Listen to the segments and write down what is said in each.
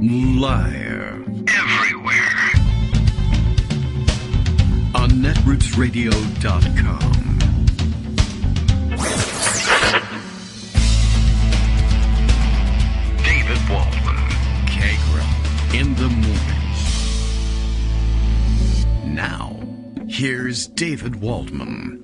Live. Everywhere. On netrootsradio.com. David Waldman. Kagro. In the morning. Now, here's David Waldman.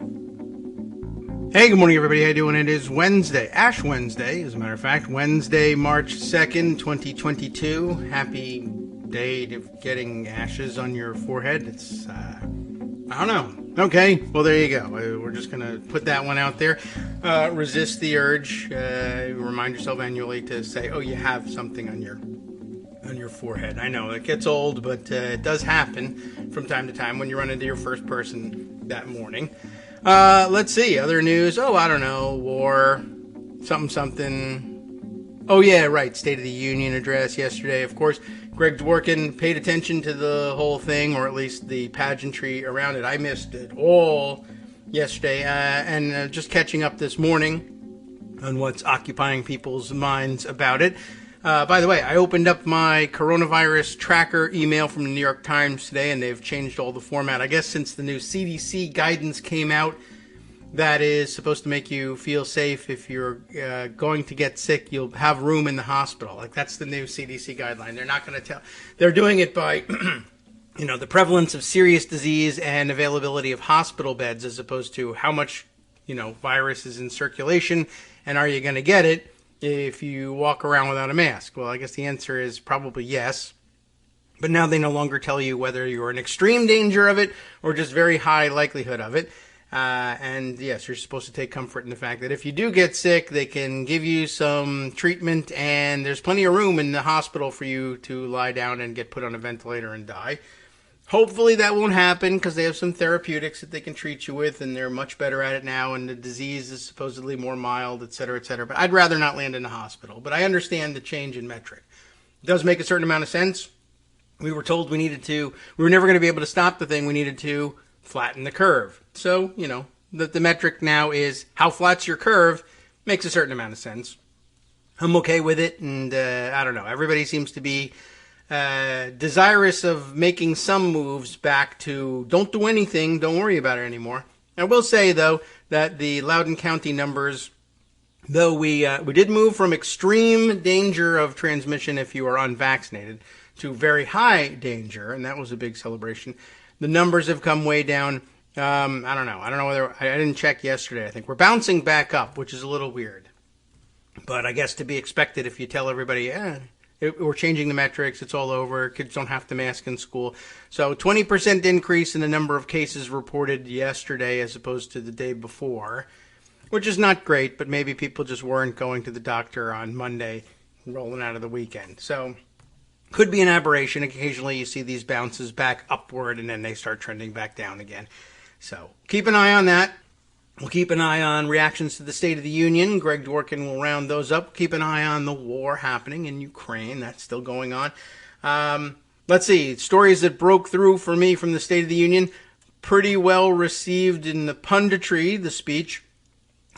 Hey, good morning, everybody. How you doing? It is Wednesday, Ash Wednesday, as a matter of fact. Wednesday, March 2nd, 2022. Happy day to getting ashes on your forehead. It's, I don't know. Okay, well, there you go. We're just going to put that one out there. Resist the urge. Remind yourself annually to say, oh, you have something on your forehead. I know, it gets old, but it does happen from time to time when you run into your first person that morning. Let's see, other news. Oh, I don't know, war, something. Oh, yeah, right, State of the Union address yesterday. Of course, Greg Dworkin paid attention to the whole thing, or at least the pageantry around it. I missed it all yesterday, and just catching up this morning on what's occupying people's minds about it. By the way, I opened up my coronavirus tracker email from the New York Times today, and they've changed all the format. I guess since the new CDC guidance came out, that is supposed to make you feel safe. If you're going to get sick, you'll have room in the hospital. Like, that's the new CDC guideline. They're not going to tell. They're doing it by, the prevalence of serious disease and availability of hospital beds, as opposed to how much, virus is in circulation, and are you going to get it if you walk around without a mask? Well, I guess the answer is probably yes. But now they no longer tell you whether you're in extreme danger of it or just very high likelihood of it. And yes, you're supposed to take comfort in the fact that if you do get sick, they can give you some treatment, and there's plenty of room in the hospital for you to lie down and get put on a ventilator and die. Hopefully that won't happen, because they have some therapeutics that they can treat you with, and they're much better at it now, and the disease is supposedly more mild, et cetera, et cetera. But I'd rather not land in the hospital. But I understand the change in metric. It does make a certain amount of sense. We were told we were never going to be able to stop the thing. We needed to flatten the curve. So, the metric now is how flat's your curve. Makes a certain amount of sense. I'm okay with it, and I don't know. Everybody seems to be desirous of making some moves back to don't do anything, don't worry about it anymore. I will say, though, that the Loudoun County numbers, though we did move from extreme danger of transmission if you are unvaccinated to very high danger, and that was a big celebration. The numbers have come way down. I don't know whether I didn't check yesterday. I think we're bouncing back up, which is a little weird, but I guess to be expected if you tell everybody, we're changing the metrics, it's all over, kids don't have to mask in school. So 20% increase in the number of cases reported yesterday as opposed to the day before, which is not great, but maybe people just weren't going to the doctor on Monday, rolling out of the weekend. So could be an aberration. Occasionally you see these bounces back upward and then they start trending back down again. So keep an eye on that. We'll keep an eye on reactions to the State of the Union. Greg Dworkin will round those up. Keep an eye on the war happening in Ukraine. That's still going on. Let's see. Stories that broke through for me from the State of the Union. Pretty well received in the punditry, the speech.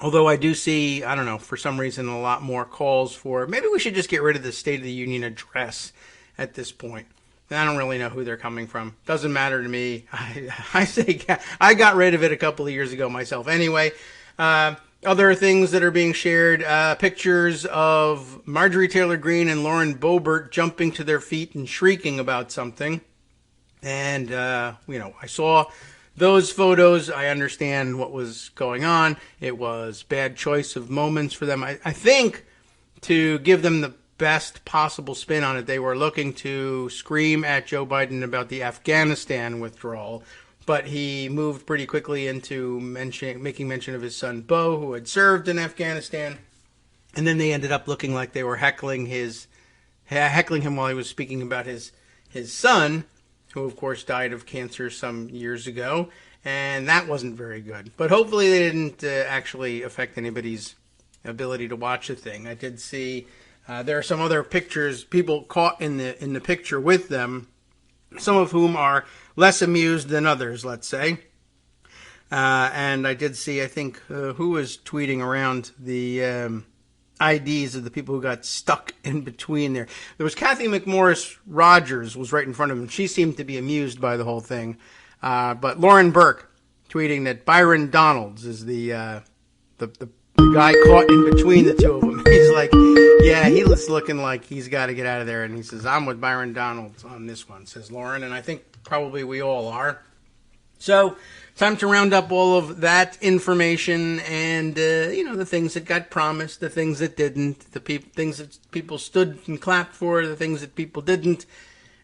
Although I do see, for some reason, a lot more calls for maybe we should just get rid of the State of the Union address at this point. I don't really know who they're coming from. Doesn't matter to me. I say I got rid of it a couple of years ago myself. Anyway, other things that are being shared, pictures of Marjorie Taylor Greene and Lauren Boebert jumping to their feet and shrieking about something. And, I saw those photos. I understand what was going on. It was bad choice of moments for them. I think to give them the best possible spin on it, they were looking to scream at Joe Biden about the Afghanistan withdrawal, but he moved pretty quickly into making mention of his son Beau, who had served in Afghanistan, and then they ended up looking like they were heckling him while he was speaking about his son, who of course died of cancer some years ago, and that wasn't very good. But hopefully they didn't actually affect anybody's ability to watch the thing. I did see there are some other pictures, people caught in the picture with them, some of whom are less amused than others, let's say. And I did see, I think, who was tweeting around the IDs of the people who got stuck in between there. There was Kathy McMorris Rogers was right in front of him. She seemed to be amused by the whole thing. But Lauren Burke tweeting that Byron Donalds is the guy caught in between the two of them. He's like, yeah, he was looking like he's got to get out of there. And he says, I'm with Byron Donalds on this one, says Lauren. And I think probably we all are. So, time to round up all of that information and, the things that got promised, the things that didn't, the things that people stood and clapped for, the things that people didn't.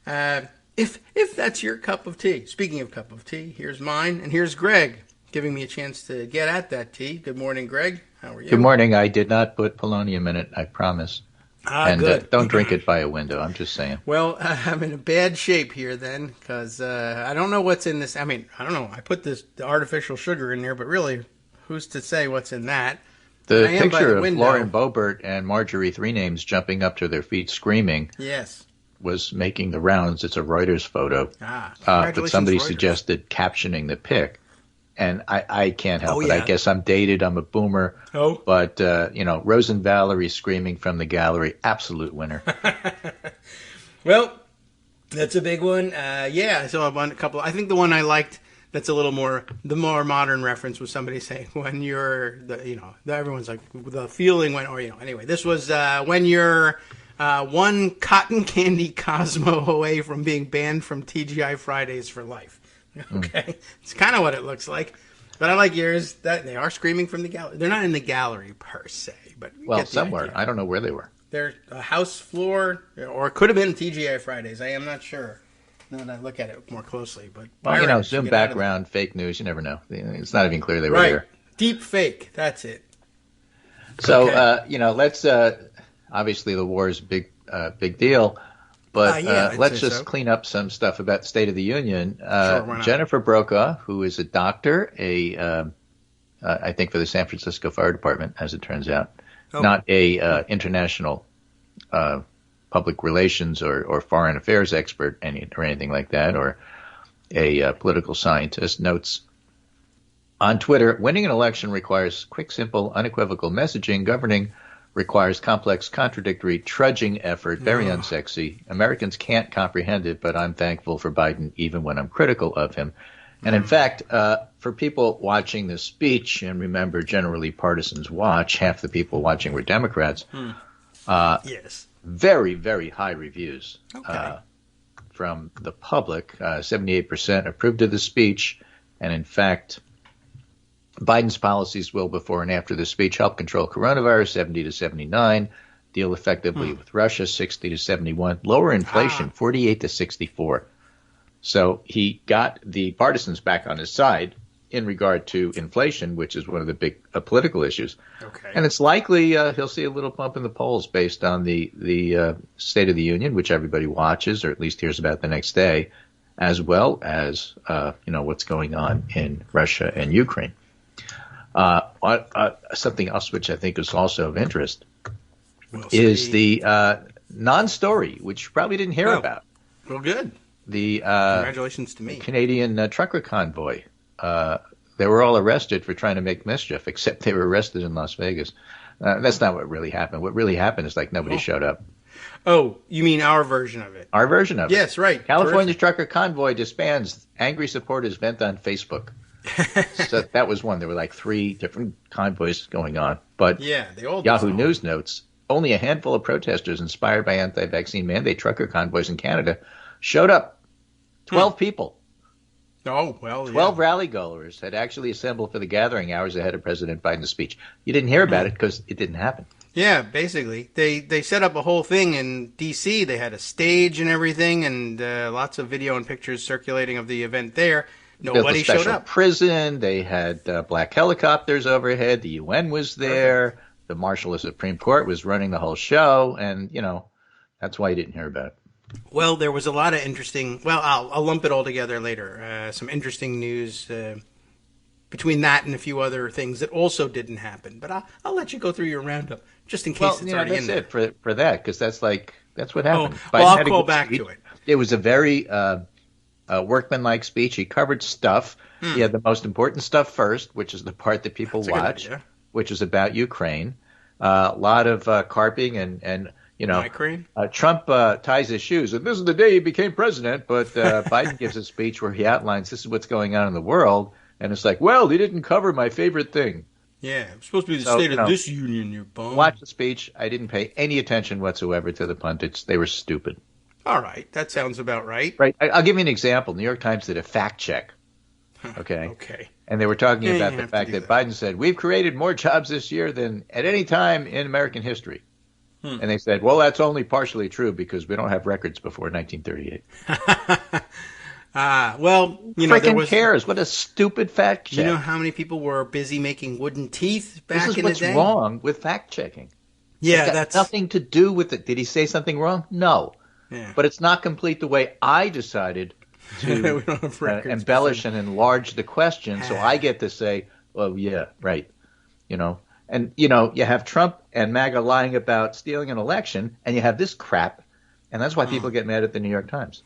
If that's your cup of tea. Speaking of cup of tea, here's mine, and here's Greg giving me a chance to get at that tea. Good morning, Greg. How are you? Good morning. I did not put polonium in it, I promise. And good. Don't drink it by a window. I'm just saying. Well, I'm in a bad shape here then, because I don't know what's in this. I mean, I don't know. I put the artificial sugar in there, but really, who's to say what's in that? The picture of Lauren Boebert and Marjorie Three Names jumping up to their feet screaming was making the rounds. It's a Reuters photo. But somebody suggested captioning the pic. And I can't help it. I guess I'm dated. I'm a boomer. Oh. But, Rose and Valerie screaming from the gallery. Absolute winner. Well, that's a big one. So a couple. I think the one I liked that's a little more, the more modern reference was somebody saying when you're, everyone's like, the feeling when, anyway, this was when you're one cotton candy Cosmo away from being banned from TGI Fridays for life. Okay, It's kind of what it looks like, but I like yours. That they are screaming from the gallery. They're not in the gallery per se, but somewhere. I don't know where they were. They're a house floor, or it could have been TGI Fridays. I am not sure. Now that I look at it more closely, but Zoom background, fake news. You never know. It's not even clear they were there. Deep fake. That's it. So let's obviously the war is a big deal. But let's just clean up some stuff about the State of the Union. Sure, Jennifer Brokaw, who is a doctor, I think for the San Francisco Fire Department, as it turns out, not a international public relations or foreign affairs expert or anything like that, or a political scientist, notes on Twitter, winning an election requires quick, simple, unequivocal messaging. Governing requires complex, contradictory, trudging effort, very unsexy. Americans can't comprehend it, but I'm thankful for Biden even when I'm critical of him. And in fact, for people watching this speech, and remember, generally partisans watch, half the people watching were Democrats, very, very high reviews from the public. 78% approved of the speech, and in fact, Biden's policies will, before and after the speech, help control coronavirus, 70 to 79, deal effectively with Russia, 60 to 71, lower inflation, 48 to 64. So he got the partisans back on his side in regard to inflation, which is one of the big political issues. Okay. And it's likely he'll see a little bump in the polls based on the State of the Union, which everybody watches or at least hears about the next day, as well as what's going on in Russia and Ukraine. Something else which I think is also of interest is the non-story, which you probably didn't hear about. Well, good. The congratulations to me. Canadian trucker convoy. They were all arrested for trying to make mischief, except they were arrested in Las Vegas. That's not what really happened. What really happened is nobody showed up. Oh, you mean our version of it? Our version of it. Yes, right. California's trucker convoy disbands. Angry supporters vent on Facebook. So that was one. There were 3 different convoys going on. But they all Yahoo News notes, only a handful of protesters inspired by anti-vaccine mandate trucker convoys in Canada showed up. 12 people. Oh, well, 12 rally goers had actually assembled for the gathering hours ahead of President Biden's speech. You didn't hear about it because it didn't happen. Yeah, basically. They set up a whole thing in D.C. They had a stage and everything, and lots of video and pictures circulating of the event there. Nobody showed up. Prison. They had black helicopters overhead. The UN was there. Perfect. The Marshal of the Supreme Court was running the whole show, and that's why you didn't hear about it. Well, there was a lot of interesting. Well, I'll lump it all together later. Some interesting news between that and a few other things that also didn't happen. But I'll let you go through your roundup just in case it's already in there. That's it for that, because that's what happened. I'll call back to it. It was a very workmanlike speech. He covered stuff. He had the most important stuff first, which is the part that people watch, which is about Ukraine. A lot of carping and Trump ties his shoes. And this is the day he became president. But Biden gives a speech where he outlines this is what's going on in the world. And it's like, well, he didn't cover my favorite thing. Yeah, it's supposed to be the state of this union, you bum. Watch the speech. I didn't pay any attention whatsoever to the pundits. They were stupid. All right, that sounds about right. Right. I'll give you an example. New York Times did a fact check. Okay. Okay. And they were talking about the fact that Biden said, we've created more jobs this year than at any time in American history. And they said, well, that's only partially true because we don't have records before 1938. Well, freaking cares? What a stupid fact check. You know how many people were busy making wooden teeth back in the day? This is what's wrong with fact checking. Yeah, that's nothing to do with it. Did he say something wrong? No. Yeah. But it's not complete the way I decided to embellish and enlarge the question. So I get to say, oh, yeah, right. And, you have Trump and MAGA lying about stealing an election, and you have this crap. And that's why people get mad at the New York Times.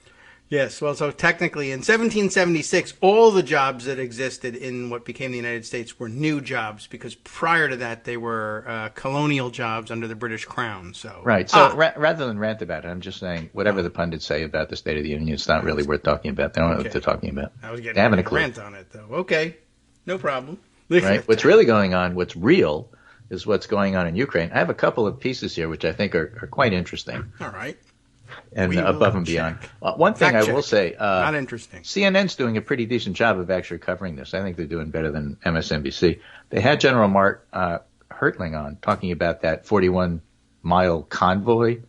Yes, well, so technically in 1776, all the jobs that existed in what became the United States were new jobs because prior to that they were colonial jobs under the British Crown. So right. So rather than rant about it, I'm just saying whatever the pundits say about the State of the Union, it's not really worth talking about. They don't know what they're talking about. I was getting a rant on it, though. Okay, no problem. Right. What's really going on, what's real, is what's going on in Ukraine. I have a couple of pieces here which I think are quite interesting. All right. And above and beyond. One thing I will say, not interesting. CNN's doing a pretty decent job of actually covering this. I think they're doing better than MSNBC. They had General Mart Hertling on talking about that 41-mile convoy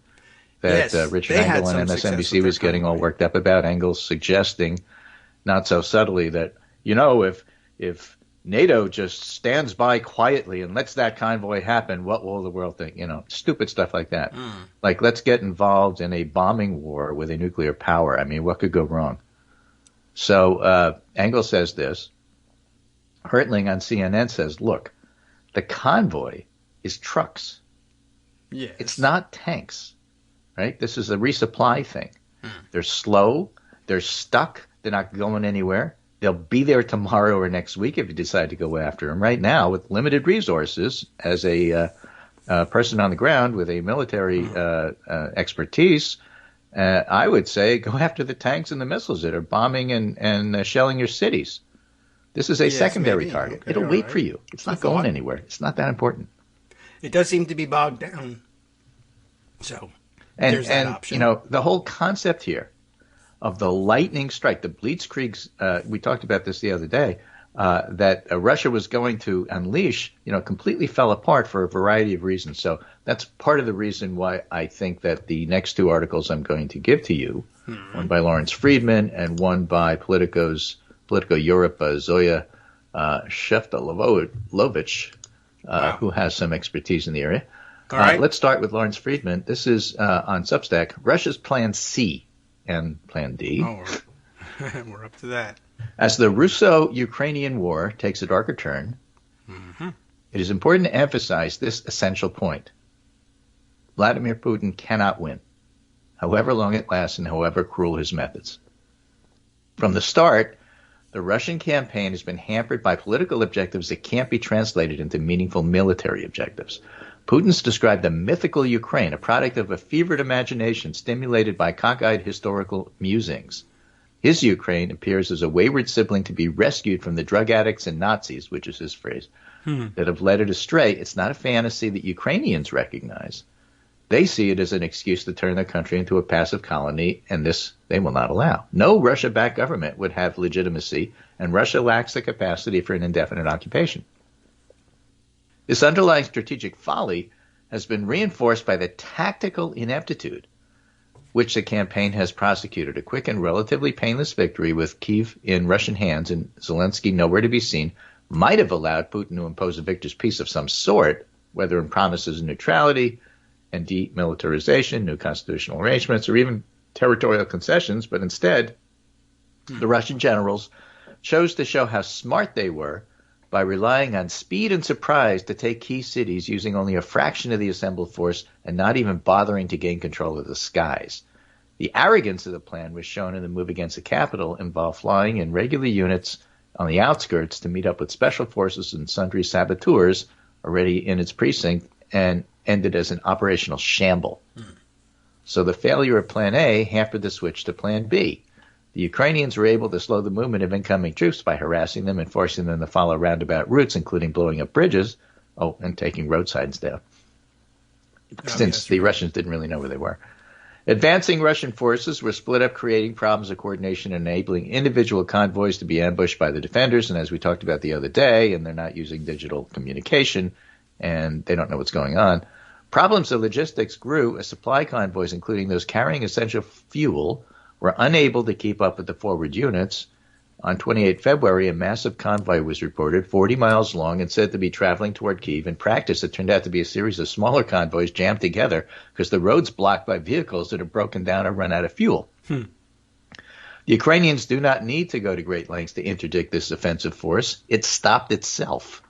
that Richard Engel and MSNBC was getting all worked up about. Engel's suggesting, not so subtly, that, if NATO just stands by quietly and lets that convoy happen, what will the world think? Stupid stuff like that. Like, let's get involved in a bombing war with a nuclear power. I mean, what could go wrong? So Engel says this. Hertling on CNN says, look, the convoy is trucks. Yes. It's not tanks, right? This is a resupply thing. They're slow. They're stuck. They're not going anywhere. They'll be there tomorrow or next week if you decide to go after them. Right now, with limited resources, as a person on the ground with a military expertise, I would say go after the tanks and the missiles that are bombing and shelling your cities. This is a secondary target. Okay, It'll wait for you. It's not going anywhere. It's not that important. It does seem to be bogged down. So there's that option. The whole concept here of the lightning strike, the blitzkriegs, we talked about this the other day, that Russia was going to unleash, completely fell apart for a variety of reasons. So that's part of the reason why I think that the next two articles I'm going to give to you, one by Lawrence Friedman and one by Politico Europe, Zoya Sheftalovich, who has some expertise in the area. All right. Let's start with Lawrence Friedman. This is on Substack, Russia's Plan C and Plan D. Oh, we're up to that. As the Russo-Ukrainian war takes a darker turn, it is important to emphasize this essential point. Vladimir Putin cannot win, however long it lasts and however cruel his methods. From the start, the Russian campaign has been hampered by political objectives that can't be translated into meaningful military objectives. Putin's described the mythical Ukraine, a product of a fevered imagination stimulated by cockeyed historical musings. His Ukraine appears as a wayward sibling to be rescued from the drug addicts and Nazis, which is his phrase, that have led it astray. It's not a fantasy that Ukrainians recognize. They see it as an excuse to turn their country into a passive colony, and this they will not allow. No Russia-backed government would have legitimacy, and Russia lacks the capacity for an indefinite occupation. This underlying strategic folly has been reinforced by the tactical ineptitude which the campaign has prosecuted. A quick and relatively painless victory with Kyiv in Russian hands and Zelensky nowhere to be seen might have allowed Putin to impose a victor's peace of some sort, whether in promises of neutrality and demilitarization, new constitutional arrangements, or even territorial concessions. But instead, the Russian generals chose to show how smart they were by relying on speed and surprise to take key cities using only a fraction of the assembled force and not even bothering to gain control of the skies. The arrogance of the plan was shown in the move against the capital, involved flying in regular units on the outskirts to meet up with special forces and sundry saboteurs already in its precinct and ended as an operational shamble. So the failure of Plan A hampered the switch to Plan B. The Ukrainians were able to slow the movement of incoming troops by harassing them and forcing them to follow roundabout routes, including blowing up bridges, and taking road signs down, since the Russians didn't really know where they were. Advancing Russian forces were split up, creating problems of coordination, enabling individual convoys to be ambushed by the defenders. And as we talked about the other day, and they're not using digital communication, and they don't know what's going on. Problems of logistics grew as supply convoys, including those carrying essential fuel, were unable to keep up with the forward units. On 28 February, a massive convoy was reported, 40 miles long, and said to be traveling toward Kyiv. In practice, it turned out to be a series of smaller convoys jammed together because the roads blocked by vehicles that have broken down or run out of fuel. The Ukrainians do not need to go to great lengths to interdict this offensive force. It stopped itself.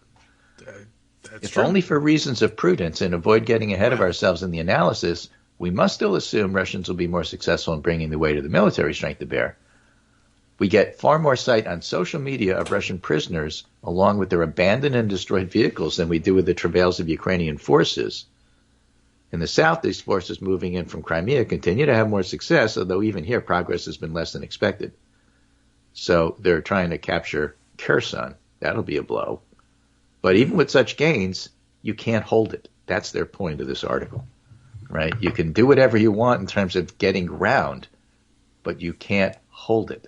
If only for reasons of prudence and avoid getting ahead of ourselves in the analysis, we must still assume Russians will be more successful in bringing the weight of the military strength to bear. We get far more sight on social media of Russian prisoners along with their abandoned and destroyed vehicles than we do with the travails of Ukrainian forces. In the south, these forces moving in from Crimea continue to have more success, although even here progress has been less than expected. So they're trying to capture Kherson. That'll be a blow. But even with such gains, you can't hold it. That's their point of this article, right? You can do whatever you want in terms of getting ground, but you can't hold it.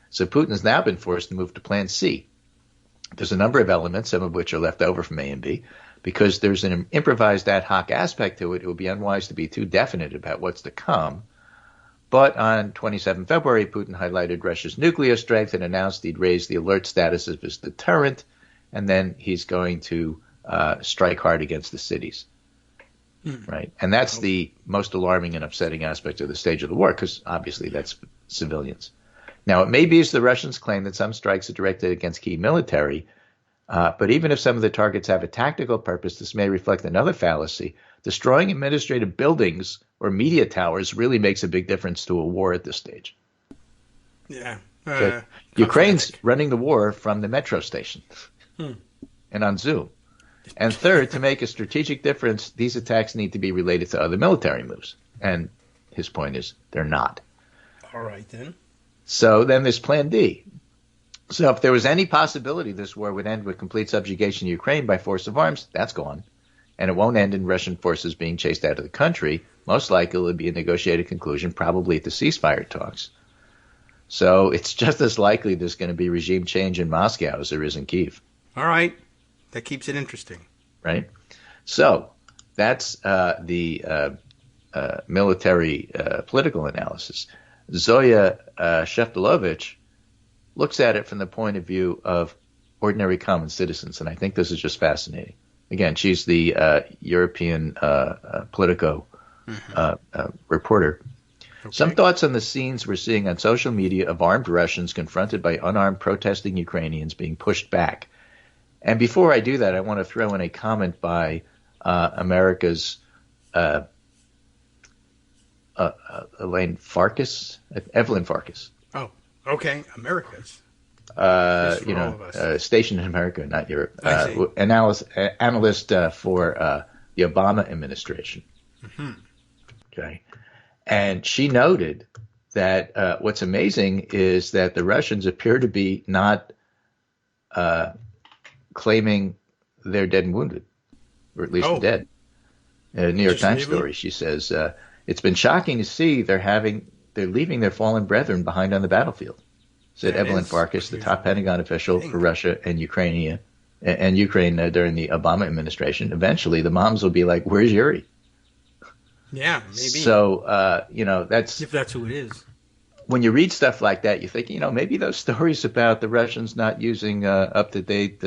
So Putin's now been forced to move to Plan C. There's a number of elements, some of which are left over from A and B, because there's an improvised ad hoc aspect to it. It would be unwise to be too definite about what's to come. But on 27 February, Putin highlighted Russia's nuclear strength and announced he'd raised the alert status of his deterrent, and then he's going to strike hard against the cities. Right? And that's the most alarming and upsetting aspect of the stage of the war, because obviously that's civilians. Now, it may be as the Russians claim that some strikes are directed against key military, but even if some of the targets have a tactical purpose, this may reflect another fallacy. Destroying administrative buildings or media towers really makes a big difference to a war at this stage. Yeah. Ukraine's running the war from the metro station and on Zoom. And third, to make a strategic difference, these attacks need to be related to other military moves. And his point is they're not. All right, then. So then there's Plan D. So if there was any possibility this war would end with complete subjugation of Ukraine by force of arms, that's gone. And it won't end in Russian forces being chased out of the country. Most likely it would be a negotiated conclusion, probably at the ceasefire talks. So it's just as likely there's going to be regime change in Moscow as there is in Kyiv. All right. That keeps it interesting. Right? So that's the military political analysis. Zoya Sheftalovich looks at it from the point of view of ordinary common citizens, and I think this is just fascinating. Again, she's the European Politico reporter. Okay. Some thoughts on the scenes we're seeing on social media of armed Russians confronted by unarmed protesting Ukrainians being pushed back. And before I do that, I want to throw in a comment by America's Evelyn Farkas. Oh, okay. America's. Stationed in America, not Europe. Analyst for the Obama administration. Mm-hmm. Okay. And she noted that what's amazing is that the Russians appear to be not claiming they're dead and wounded, or at least dead. New York Times story, she says, it's been shocking to see they're leaving their fallen brethren behind on the battlefield, said Evelyn Farkas, the top Pentagon official for Russia and Ukraine during the Obama administration. Eventually, the moms will be like, "Where's Yuri?" Yeah, maybe. So, that's if that's who it is. When you read stuff like that, you think, maybe those stories about the Russians not using up-to-date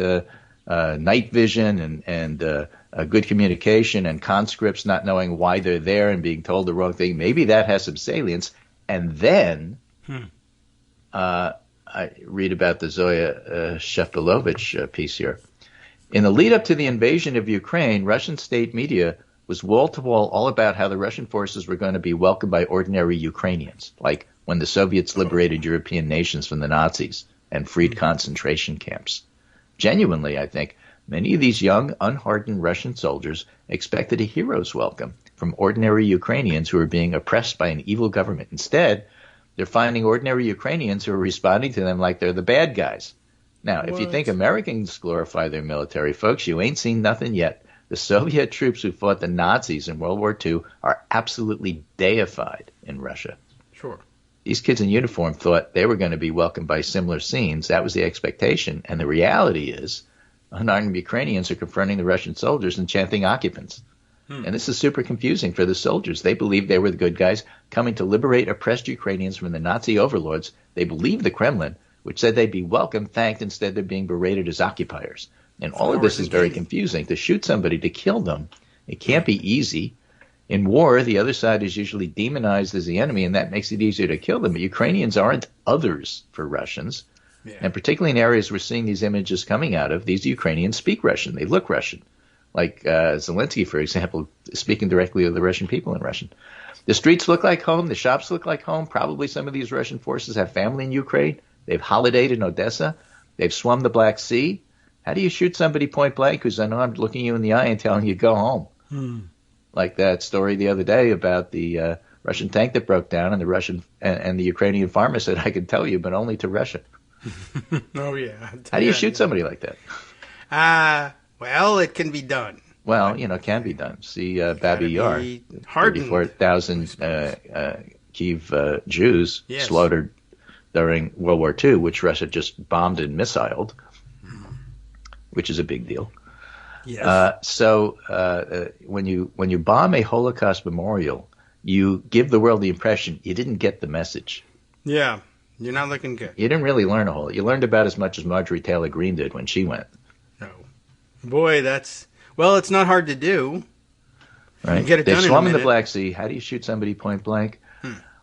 night vision and good communication and conscripts not knowing why they're there and being told the wrong thing, maybe that has some salience. And then I read about the Zoya Sheftalovich piece here. In the lead-up to the invasion of Ukraine, Russian state media was wall-to-wall all about how the Russian forces were going to be welcomed by ordinary Ukrainians, like when the Soviets liberated European nations from the Nazis and freed concentration camps. Genuinely, I think, Many of these young, unhardened Russian soldiers expected a hero's welcome from ordinary Ukrainians who are being oppressed by an evil government. Instead, they're finding ordinary Ukrainians who are responding to them like they're the bad guys. Now, if you think Americans glorify their military, folks, you ain't seen nothing yet. The Soviet troops who fought the Nazis in World War II are absolutely deified in Russia. Sure. These kids in uniform thought they were going to be welcomed by similar scenes. That was the expectation. And the reality is unarmed Ukrainians are confronting the Russian soldiers and chanting occupants. And this is super confusing for the soldiers. They believed they were the good guys coming to liberate oppressed Ukrainians from the Nazi overlords. They believed the Kremlin, which said they'd be welcome, thanked. Instead, they're being berated as occupiers. And all of this is very confusing. To shoot somebody, to kill them, it can't be easy. In war, the other side is usually demonized as the enemy, and that makes it easier to kill them. But Ukrainians aren't others for Russians. Yeah. And particularly in areas we're seeing these images coming out of, these Ukrainians speak Russian. They look Russian. Like Zelensky, for example, speaking directly to the Russian people in Russian. The streets look like home. The shops look like home. Probably some of these Russian forces have family in Ukraine. They've holidayed in Odessa. They've swum the Black Sea. How do you shoot somebody point blank who's unarmed, looking you in the eye and telling you go home? Like that story the other day about the Russian tank that broke down, and the Russian and the Ukrainian farmer said, "I can tell you, but only to Russia." Oh yeah. How do you shoot somebody like that? Well, it can be done. Well, can be done. See, Babi Yar, 34,000 Kyiv Jews slaughtered during World War II, which Russia just bombed and missiled, which is a big deal. Yes. So when you bomb a Holocaust memorial, you give the world the impression you didn't get the message. Yeah, you're not looking good. You didn't really learn a whole lot. You learned about as much as Marjorie Taylor Greene did when she went. No. Boy, it's not hard to do. Right. You get it they done swum in the Black Sea. How do you shoot somebody point blank?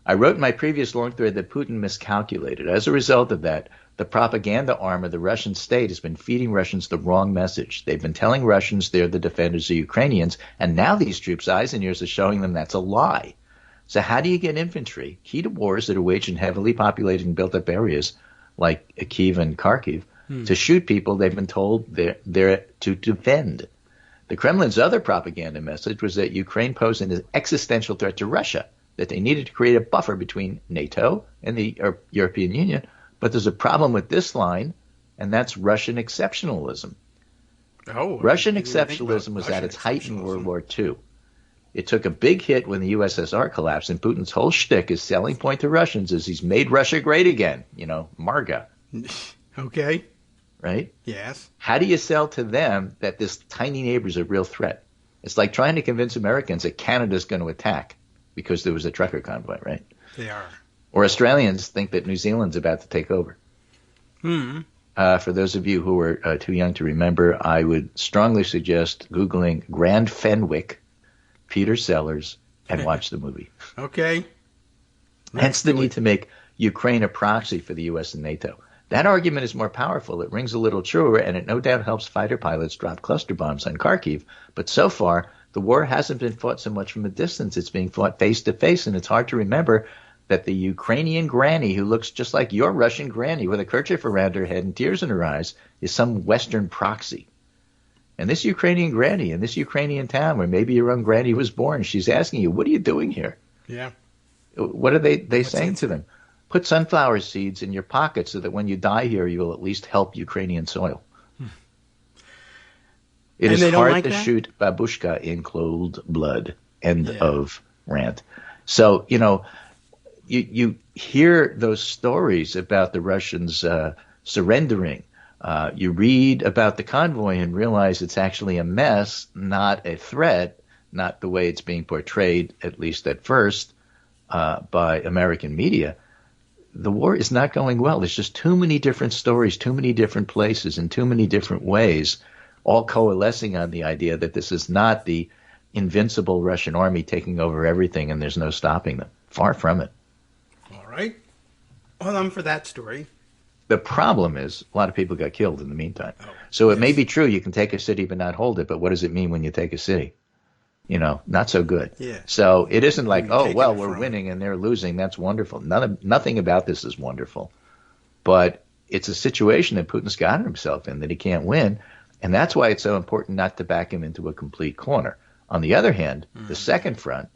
I wrote in my previous long thread that Putin miscalculated. As a result of that, the propaganda arm of the Russian state has been feeding Russians the wrong message. They've been telling Russians they're the defenders of Ukrainians, and now these troops' eyes and ears are showing them that's a lie. So how do you get infantry, key to wars that are waged in heavily populated and built-up areas like Kyiv and Kharkiv, to shoot people they've been told they're to defend? The Kremlin's other propaganda message was that Ukraine posed an existential threat to Russia, that they needed to create a buffer between NATO and the European Union. But there's a problem with this line, and that's Russian exceptionalism. Russian exceptionalism was at its height in World War II. It took a big hit when the USSR collapsed, and Putin's whole shtick, his selling point to Russians, is he's made Russia great again. MARGA. Okay. Right? Yes. How do you sell to them that this tiny neighbor is a real threat? It's like trying to convince Americans that Canada's going to attack because there was a trucker convoy, right? They are. Or Australians think that New Zealand's about to take over. For those of you who are too young to remember, I would strongly suggest Googling Grand Fenwick, Peter Sellers, and watch the movie. Okay. Hence the need to make Ukraine a proxy for the U.S. and NATO. That argument is more powerful. It rings a little truer, and it no doubt helps fighter pilots drop cluster bombs on Kharkiv. But so far, the war hasn't been fought so much from a distance. It's being fought face to face, and it's hard to remember that the Ukrainian granny who looks just like your Russian granny with a kerchief around her head and tears in her eyes is some Western proxy. And this Ukrainian granny in this Ukrainian town where maybe your own granny was born, she's asking you, what are you doing here? Yeah. What are they saying to them? Put sunflower seeds in your pocket so that when you die here, you will at least help Ukrainian soil. It is hard to shoot babushka in cold blood. End of rant. So, you hear those stories about the Russians surrendering. You read about the convoy and realize it's actually a mess, not a threat, not the way it's being portrayed, at least at first, by American media. The war is not going well. There's just too many different stories, too many different places, in too many different ways, all coalescing on the idea that this is not the invincible Russian army taking over everything and there's no stopping them. Far from it. All right. Well, I'm for that story. The problem is a lot of people got killed in the meantime. So it may be true you can take a city but not hold it, but what does it mean when you take a city? Not so good. Yeah. So it isn't like, we're winning and they're losing. That's wonderful. Nothing about this is wonderful. But it's a situation that Putin's gotten himself in that he can't win. And that's why it's so important not to back him into a complete corner. On the other hand, the second front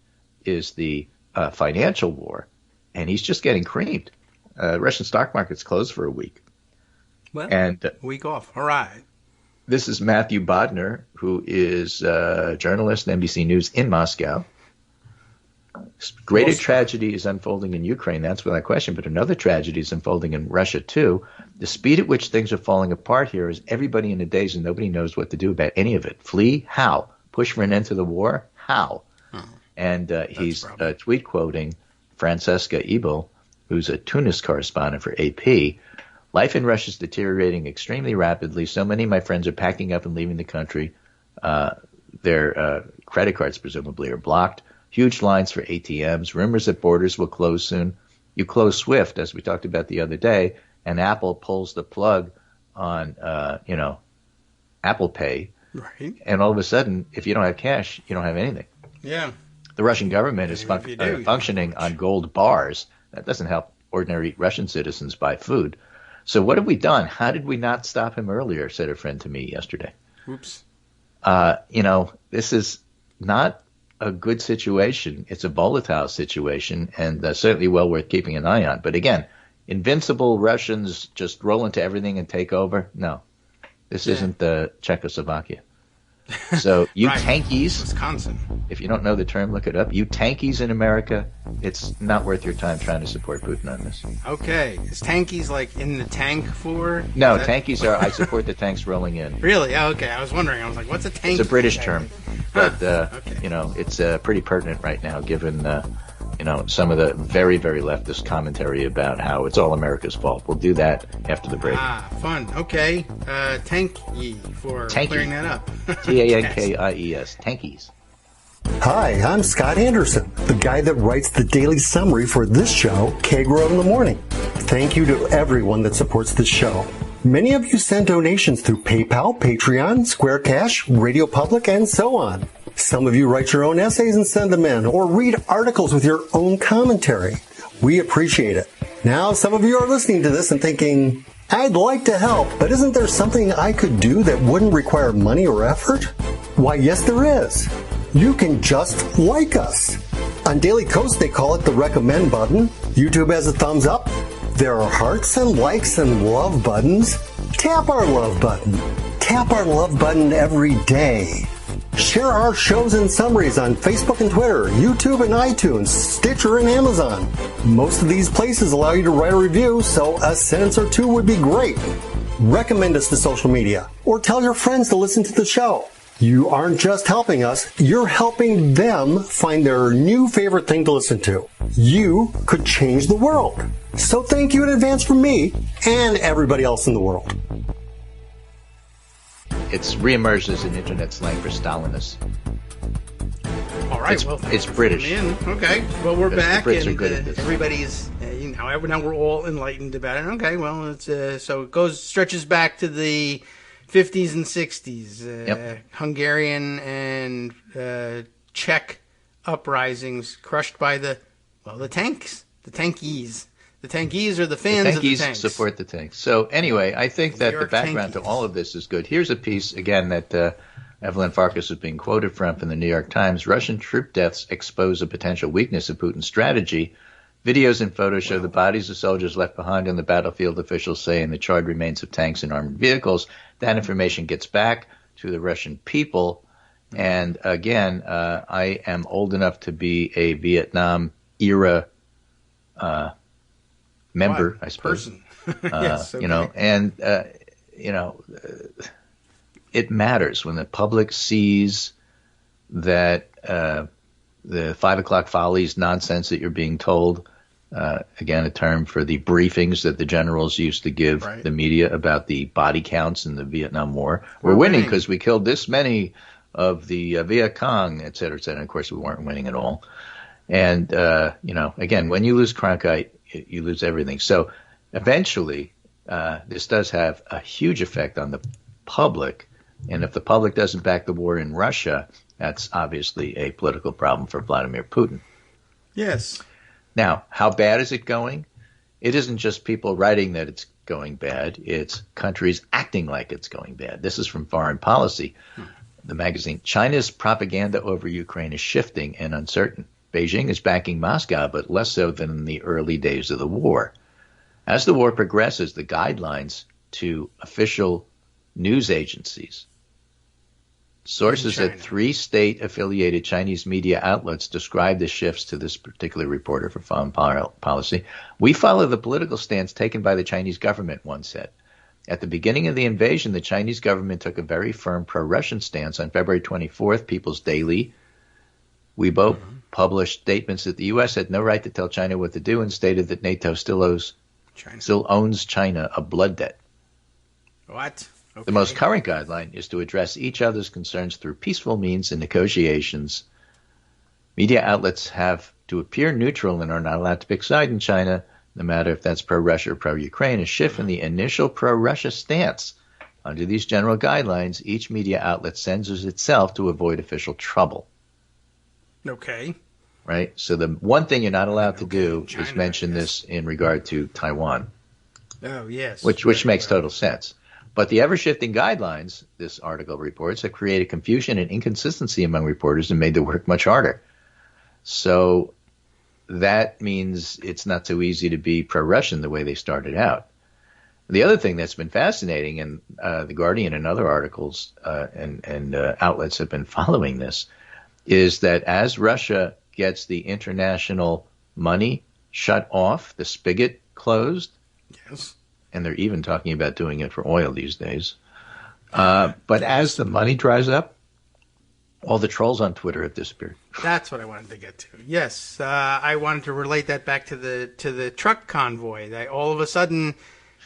is the financial war, and he's just getting creamed. Russian stock market's closed for a week. Well, and a week off. All right. This is Matthew Bodner, who is a journalist at NBC News in Moscow. Greater tragedy is unfolding in Ukraine, that's without question, but another tragedy is unfolding in Russia, too. The speed at which things are falling apart here is everybody in a daze, and nobody knows what to do about any of it. Flee? How? Push for an end to the war? How? And he's tweet quoting Francesca Ebel, who's a Tunis correspondent for AP. Life in Russia is deteriorating extremely rapidly. So many of my friends are packing up and leaving the country. Their credit cards presumably are blocked. Huge lines for ATMs. Rumors that borders will close soon. You close SWIFT, as we talked about the other day, and Apple pulls the plug on, Apple Pay. Right. And all of a sudden, if you don't have cash, you don't have anything. Yeah. The Russian government is functioning on gold bars. That doesn't help ordinary Russian citizens buy food. So what have we done? How did we not stop him earlier, said a friend to me yesterday. Oops. This is not a good situation. It's a volatile situation, and certainly well worth keeping an eye on. But again, invincible Russians just roll into everything and take over? No. This isn't Czechoslovakia. So you right. tankies, Wisconsin. If you don't know the term, look it up. You tankies in America, it's not worth your time trying to support Putin on this. Okay. Is tankies like in the tank for? No, tankies are, I support the tanks rolling in. Really? Oh, okay. I was wondering. I was like, what's a tank? It's a British term. But, okay. It's pretty pertinent right now given, some of the very, very leftist commentary about how it's all America's fault. We'll do that after the break. Fun. Okay. Tanky for clearing that up. Tankies. Tankies. Hi, I'm Scott Anderson, the guy that writes the daily summary for this show, Kagro in the Morning. Thank you to everyone that supports this show. Many of you send donations through PayPal, Patreon, Square Cash, Radio Public, and so on. Some of you write your own essays and send them in, or read articles with your own commentary. We appreciate it. Now, some of you are listening to this and thinking, I'd like to help, but isn't there something I could do that wouldn't require money or effort? Why, yes, there is. You can just like us. On Daily Kos, they call it the recommend button. YouTube has a thumbs up. There are hearts and likes and love buttons. Tap our love button. Tap our love button every day. Share our shows and summaries on Facebook and Twitter, YouTube and iTunes, Stitcher and Amazon. Most of these places allow you to write a review, so a sentence or two would be great. Recommend us to social media, or tell your friends to listen to the show. You aren't just helping us, you're helping them find their new favorite thing to listen to. You could change the world. So thank you in advance from me and everybody else in the world. It's reemerged as an internet slang for Stalinists. All right, it's British. Okay, well, we're back, the Brits and are good at this. Everybody's, now we're all enlightened about it. Okay, well, it's so it stretches back to the 50s and 60s. Hungarian and Czech uprisings crushed by the tanks, the tankies. The tankies are the fans of the tanks. The tankies support the tanks. So anyway, I think that the background to all of this is good. Here's a piece, again, that Evelyn Farkas is being quoted from the New York Times. Russian troop deaths expose a potential weakness of Putin's strategy. Videos and photos show the bodies of soldiers left behind on the battlefield, officials say, and the charred remains of tanks and armored vehicles. That information gets back to the Russian people. And again, I am old enough to be a Vietnam era member, I suppose. Person. Yes, okay. It matters when the public sees that the 5 o'clock follies nonsense that you're being told. Again, a term for the briefings that the generals used to give the media about the body counts in the Vietnam War. We're winning because we killed this many of the Viet Cong, et cetera, et cetera. And of course, we weren't winning at all. And, again, when you lose Cronkite, you lose everything. So eventually, this does have a huge effect on the public. And if the public doesn't back the war in Russia, that's obviously a political problem for Vladimir Putin. Yes. Now, how bad is it going? It isn't just people writing that it's going bad. It's countries acting like it's going bad. This is from Foreign Policy, the magazine. China's propaganda over Ukraine is shifting and uncertain. Beijing is backing Moscow, but less so than in the early days of the war. As the war progresses, the guidelines to official news agencies, sources at 3 state-affiliated Chinese media outlets describe the shifts to this particular reporter for Foreign Policy. We follow the political stance taken by the Chinese government, one said. At the beginning of the invasion, the Chinese government took a very firm pro-Russian stance. On February 24th, People's Daily, Weibo, published statements that the U.S. had no right to tell China what to do and stated that NATO still owns China a blood debt. What? Okay. The most current guideline is to address each other's concerns through peaceful means and negotiations. Media outlets have to appear neutral and are not allowed to pick side in China, no matter if that's pro-Russia or pro-Ukraine. A shift in the initial pro-Russia stance. Under these general guidelines, each media outlet censors itself to avoid official trouble. Okay. Right? So the one thing you're not allowed to do is mention this in regard to Taiwan. Oh, yes. Which makes total sense. But the ever-shifting guidelines, this article reports, have created confusion and inconsistency among reporters and made the work much harder. So that means it's not so easy to be pro-Russian the way they started out. The other thing that's been fascinating, and The Guardian and other articles and outlets have been following this, is that as Russia gets the international money shut off, the spigot closed, yes, and they're even talking about doing it for oil these days. But as the money dries up, all the trolls on Twitter have disappeared. That's what I wanted to get to. Yes, I wanted to relate that back to the truck convoy. All of a sudden,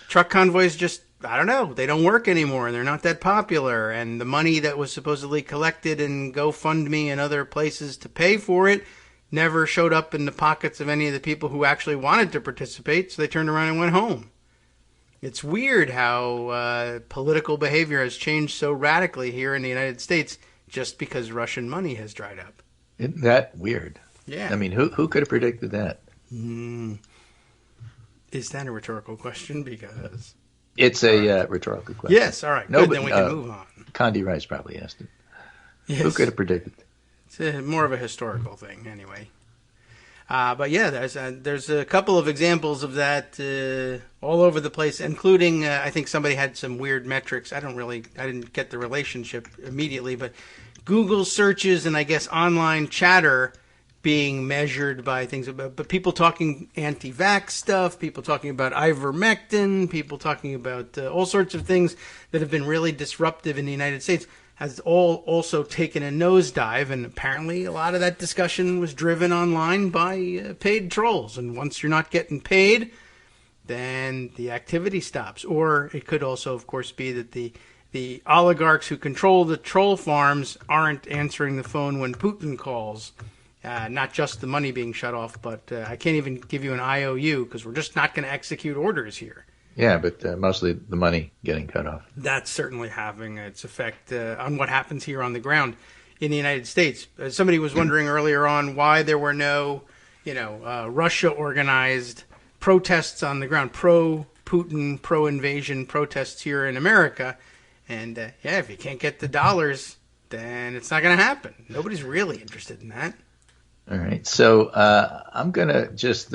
truck convoys just, I don't know, they don't work anymore, and they're not that popular. And the money that was supposedly collected in GoFundMe and other places to pay for it never showed up in the pockets of any of the people who actually wanted to participate, so they turned around and went home. It's weird how political behavior has changed so radically here in the United States just because Russian money has dried up. Isn't that weird? Yeah. I mean, who could have predicted that? Is that a rhetorical question? Because it's a rhetorical question. Yes, all right. No, good, then we can move on. Condi Rice probably asked it. Yes. Who could have predicted it? It's more of a historical thing, anyway. But yeah, there's a couple of examples of that all over the place, including I think somebody had some weird metrics. I didn't get the relationship immediately, but Google searches and I guess online chatter being measured by things about, but people talking anti-vax stuff, people talking about ivermectin, people talking about all sorts of things that have been really disruptive in the United States has all also taken a nosedive, and apparently a lot of that discussion was driven online by paid trolls. And once you're not getting paid, then the activity stops. Or it could also, of course, be that the oligarchs who control the troll farms aren't answering the phone when Putin calls. Not just the money being shut off, but I can't even give you an IOU because we're just not going to execute orders here. Yeah, but mostly the money getting cut off. That's certainly having its effect on what happens here on the ground in the United States. Somebody was wondering earlier on why there were no, Russia-organized protests on the ground, pro-Putin, pro-invasion protests here in America. And, if you can't get the dollars, then it's not going to happen. Nobody's really interested in that. All right. So I'm going to just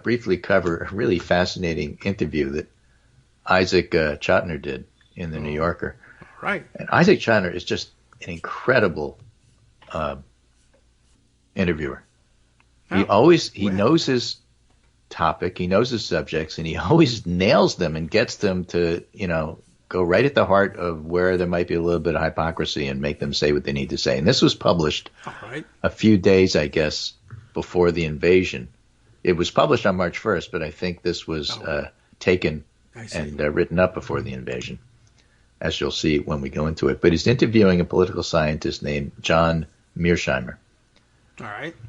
briefly cover a really fascinating interview that Isaac Chotiner did in the New Yorker. Right. And Isaac Chotiner is just an incredible interviewer. He knows his topic, he knows his subjects, and he always nails them and gets them to, go right at the heart of where there might be a little bit of hypocrisy and make them say what they need to say. And this was published a few days, I guess, before the invasion. It was published on March 1st, but I think this was taken and written up before the invasion, as you'll see when we go into it. But he's interviewing a political scientist named John Mearsheimer,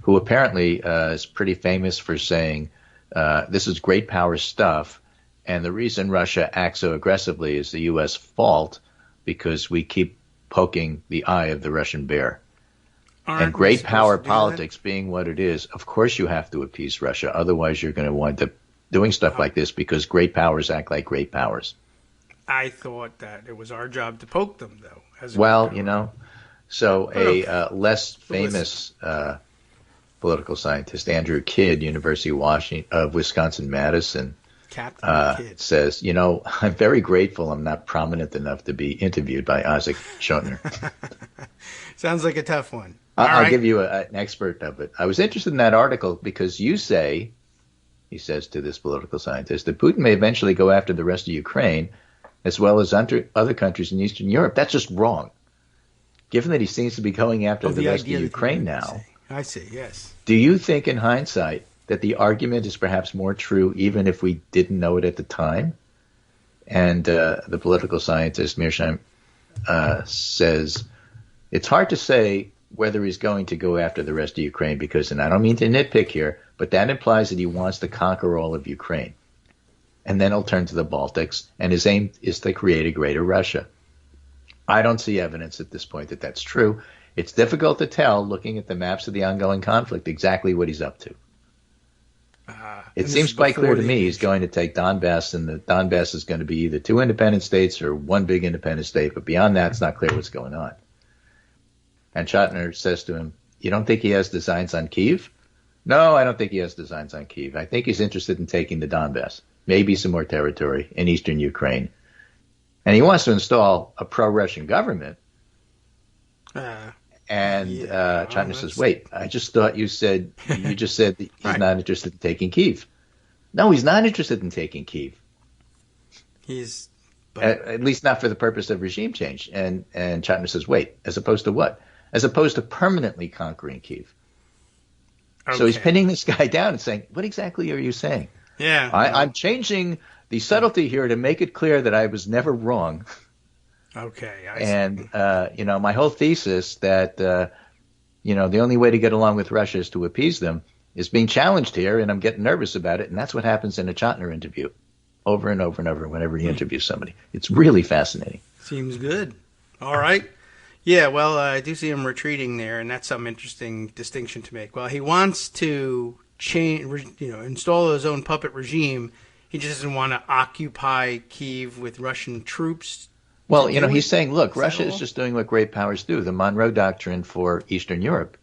who apparently is pretty famous for saying this is great power stuff, and the reason Russia acts so aggressively is the U.S. fault because we keep poking the eye of the Russian bear. And great power politics being what it is, of course you have to appease Russia. Otherwise, you're going to wind up doing stuff like this because great powers act like great powers. I thought that it was our job to poke them, though. So a less famous political scientist, Andrew Kidd, University of Wisconsin-Madison, says, I'm very grateful I'm not prominent enough to be interviewed by Isaac Schottner. Sounds like a tough one. I'll give you an expert of it. I was interested in that article because you say, he says to this political scientist, that Putin may eventually go after the rest of Ukraine as well as other countries in Eastern Europe. That's just wrong. Given that he seems to be going after the rest of Ukraine now. I see, yes. Do you think in hindsight that the argument is perhaps more true even if we didn't know it at the time? And the political scientist Mearsheim says, it's hard to say whether he's going to go after the rest of Ukraine because, and I don't mean to nitpick here, but that implies that he wants to conquer all of Ukraine. And then he'll turn to the Baltics, and his aim is to create a greater Russia. I don't see evidence at this point that that's true. It's difficult to tell, looking at the maps of the ongoing conflict, exactly what he's up to. It seems quite clear to me he's going to take Donbass, and the Donbass is going to be either two independent states or one big independent state, but beyond that, it's not clear what's going on. And Schottner says to him, you don't think he has designs on Kyiv? No, I don't think he has designs on Kyiv. I think he's interested in taking the Donbass, maybe some more territory in eastern Ukraine. And he wants to install a pro-Russian government. China says, wait, I just thought you just said that he's not interested in taking Kyiv. No, he's not interested in taking Kyiv. At least not for the purpose of regime change. And China says, wait, as opposed to what? As opposed to permanently conquering Kyiv. Okay. So he's pinning this guy down and saying, what exactly are you saying? Yeah. I'm changing the subtlety here to make it clear that I was never wrong. Okay. My whole thesis that, the only way to get along with Russia is to appease them is being challenged here, and I'm getting nervous about it. And that's what happens in a Schottner interview over and over and over whenever he interviews somebody. It's really fascinating. Seems good. All right. Yeah, well, I do see him retreating there, and that's some interesting distinction to make. Well, he wants to install his own puppet regime. He just doesn't want to occupy Kyiv with Russian troops. Well, he's saying, look, Russia is just doing what great powers do, the Monroe Doctrine for Eastern Europe.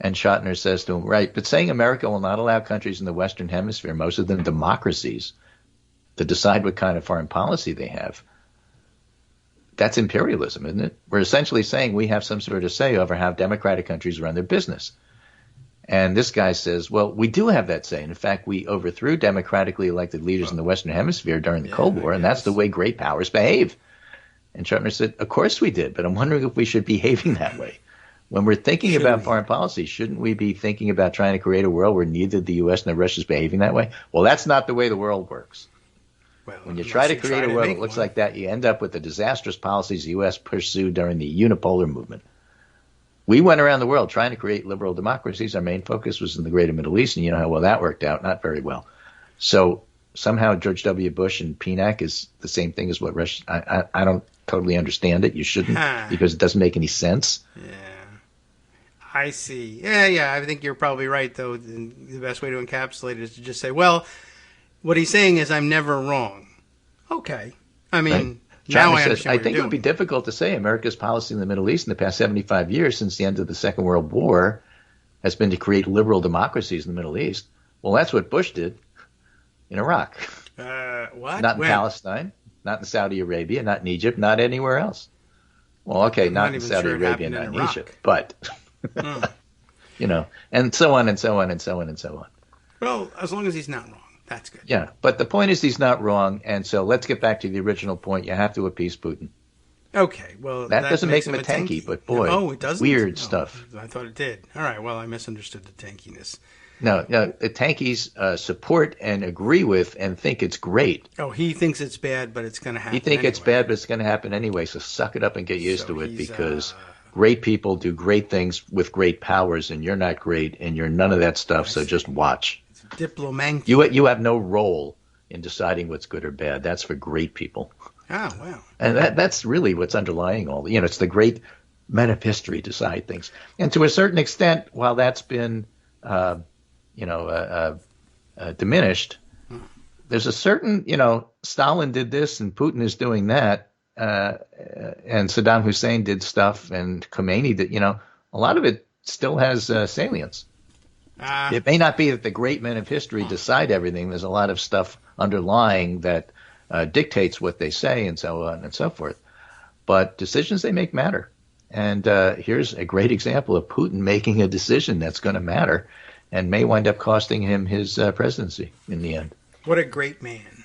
And Schottner says to him, right, but saying America will not allow countries in the Western Hemisphere, most of them democracies, to decide what kind of foreign policy they have, that's imperialism, isn't it? We're essentially saying we have some sort of say over how democratic countries run their business. And this guy says, well, we do have that say. And in fact, we overthrew democratically elected leaders in the Western Hemisphere during the Cold War, and that's the way great powers behave. And Schottner said, of course we did, but I'm wondering if we should be behaving that way. When we're thinking about foreign policy, shouldn't we be thinking about trying to create a world where neither the U.S. nor Russia is behaving that way? Well, that's not the way the world works. Well, when you try to create a world that looks like that, you end up with the disastrous policies the U.S. pursued during the unipolar movement. We went around the world trying to create liberal democracies. Our main focus was in the greater Middle East, and you know how well that worked out. Not very well. So somehow George W. Bush and PNAC is the same thing as what Russia. I don't totally understand it. You shouldn't, because it doesn't make any sense. Yeah, I see. Yeah. I think you're probably right, though. The best way to encapsulate it is to just say, well, what he's saying is I'm never wrong. Okay. I mean, right. Now China I says, understand I think it would be difficult to say America's policy in the Middle East in the past 75 years since the end of the Second World War has been to create liberal democracies in the Middle East. Well, that's what Bush did in Iraq. What? Not in Palestine, not in Saudi Arabia, not in Egypt, not anywhere else. Well, okay, not in Saudi Arabia, not in Egypt, but, and so on and so on and so on and so on. Well, as long as he's not wrong. That's good. Yeah, but the point is he's not wrong, and so let's get back to the original point. You have to appease Putin. Okay, well, that doesn't make him a tanky, but boy, it doesn't? Weird stuff. I thought it did. All right, well, I misunderstood the tankiness. No, the tankies support and agree with and think it's great. Oh, he thinks it's bad, but it's going to happen You think it's bad, but it's going to happen anyway, so suck it up and get used to it, because great people do great things with great powers, and you're not great, and you're none of that stuff, so just watch. Diplomancy. You have no role in deciding what's good or bad. That's for great people. Oh, wow. And that's really what's underlying all the, it's the great men of history decide things. And to a certain extent, while that's been, diminished, there's a certain, Stalin did this and Putin is doing that, and Saddam Hussein did stuff and Khomeini did, a lot of it still has salience. It may not be that the great men of history decide everything. There's a lot of stuff underlying that dictates what they say and so on and so forth. But decisions they make matter. And here's a great example of Putin making a decision that's going to matter and may wind up costing him his presidency in the end. What a great man.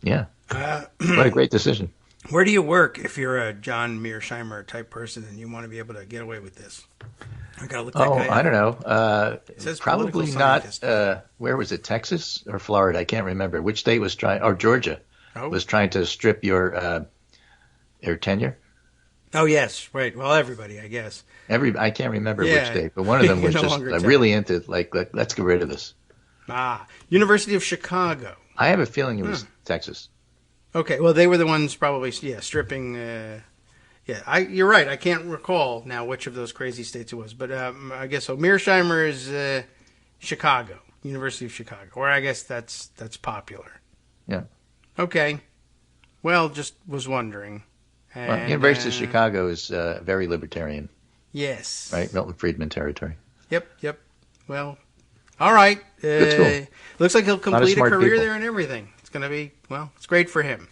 Yeah. What a great decision. Where do you work if you're a John Mearsheimer type person and you want to be able to get away with this? I gotta look that guy up. I don't know. It says probably not. Where was it? Texas or Florida? I can't remember. Which state was trying? Or Georgia was trying to strip your tenure. Oh yes, right. Well, everybody, I guess. I can't remember which state, but one of them was just really into let's get rid of this. University of Chicago. I have a feeling it was Texas. Okay, well, they were the ones probably stripping. You're right. I can't recall now which of those crazy states it was, but I guess so. Mearsheimer is Chicago, University of Chicago, where I guess that's popular. Yeah. Okay. Well, just was wondering. And, University of Chicago is very libertarian. Yes. Right, Milton Friedman territory. Yep. Well, all right. Cool. Looks like he'll complete a career people there and everything. It's going to be, it's great for him.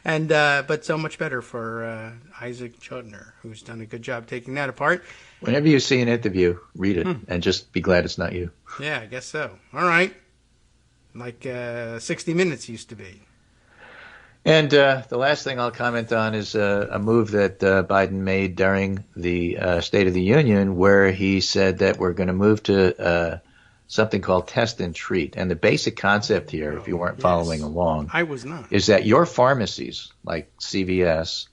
And but so much better for Isaac Chudner, who's done a good job taking that apart. Whenever you see an interview, read it and just be glad it's not you. Yeah, I guess so. All right. Like 60 Minutes used to be. And the last thing I'll comment on is a move that Biden made during the State of the Union, where he said that we're going to move to something called test and treat. And the basic concept here, if you weren't following along, I was not, is that your pharmacies, like CVS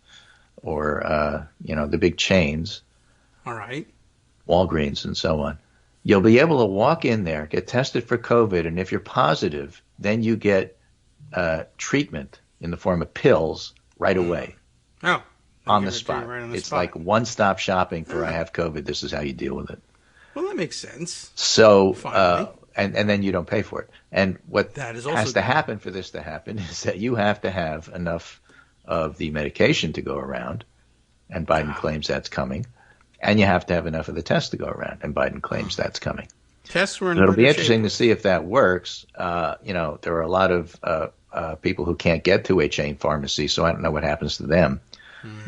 or the big chains, all right, Walgreens and so on, you'll be able to walk in there, get tested for COVID, and if you're positive, then you get treatment in the form of pills right away. Oh, on the spot. It's like one-stop shopping for I have COVID. This is how you deal with it. Well, that makes sense. So, and then you don't pay for it. And what that is has to happen for this to happen is that you have to have enough of the medication to go around, and Biden claims that's coming, and you have to have enough of the test to go around, and Biden claims that's coming. Tests were in It'll be interesting to see if that works. There are a lot of people who can't get to a chain pharmacy, so I don't know what happens to them.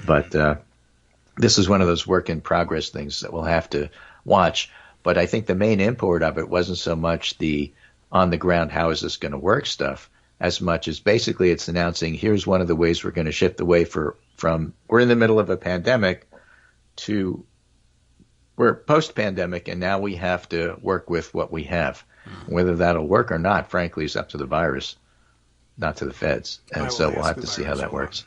But this is one of those work-in-progress things that we'll have to watch. But I think the main import of it wasn't so much the on-the-ground, how is this going to work stuff, as much as basically it's announcing, here's one of the ways we're going to shift away from we're in the middle of a pandemic to we're post-pandemic, and now we have to work with what we have. Whether that'll work or not, frankly, is up to the virus, not to the feds. And so we'll have to see how that works.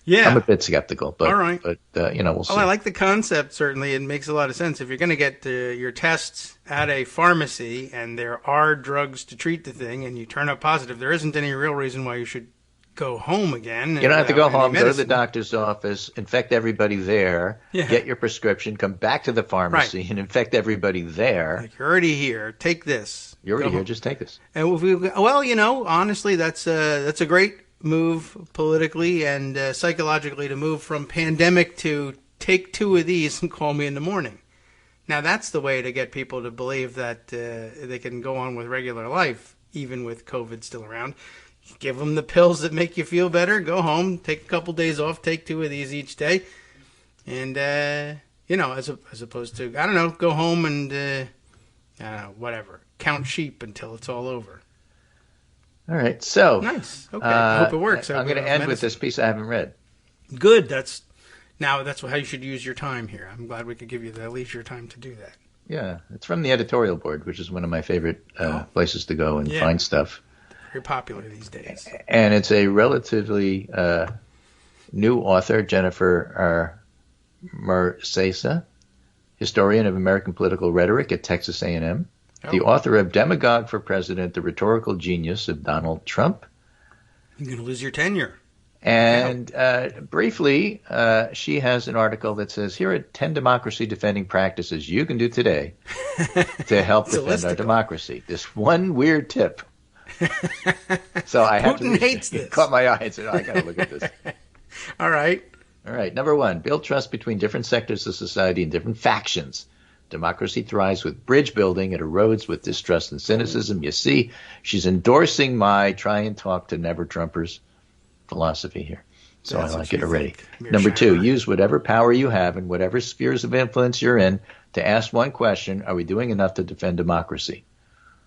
Yeah. I'm a bit skeptical, but, all right. But we'll see. Well, I like the concept, certainly. It makes a lot of sense. If you're going to get your tests at a pharmacy and there are drugs to treat the thing and you turn up positive, there isn't any real reason why you should go home again. You don't have to go home, go to the doctor's office, infect everybody there, get your prescription, come back to the pharmacy and infect everybody there. Like, you're already here. Take this. You're already here. Just take this. And honestly, that's a great move politically and psychologically to move from pandemic to take two of these and call me in the morning. Now, that's the way to get people to believe that they can go on with regular life, even with COVID still around. Give them the pills that make you feel better. Go home, take a couple days off, take two of these each day. And, as opposed to, go home and, count sheep until it's all over. All right, so nice. Okay, I hope it works. I'm going to end with this piece I haven't read. Good. That's how you should use your time here. I'm glad we could give you the leisure time to do that. Yeah, it's from the editorial board, which is one of my favorite places to go and find stuff. Very popular these days. And it's a relatively new author, Jennifer Mercesa, historian of American political rhetoric at Texas A&M. The author of Demagogue for President, The Rhetorical Genius of Donald Trump. You're going to lose your tenure. And briefly, she has an article that says, here are 10 democracy-defending practices you can do today to help defend our democracy. This one weird tip So I have Putin to hates this. It caught my eye and said, I got to look at this. All right. All right. Number one, build trust between different sectors of society and different factions. Democracy thrives with bridge building. It erodes with distrust and cynicism. You see, she's endorsing my try and talk to never Trumpers philosophy here. So That's I what like it you already. think, Number two, Mearsheimer. use whatever power you have and whatever spheres of influence you're in to ask one question: are we doing enough to defend democracy?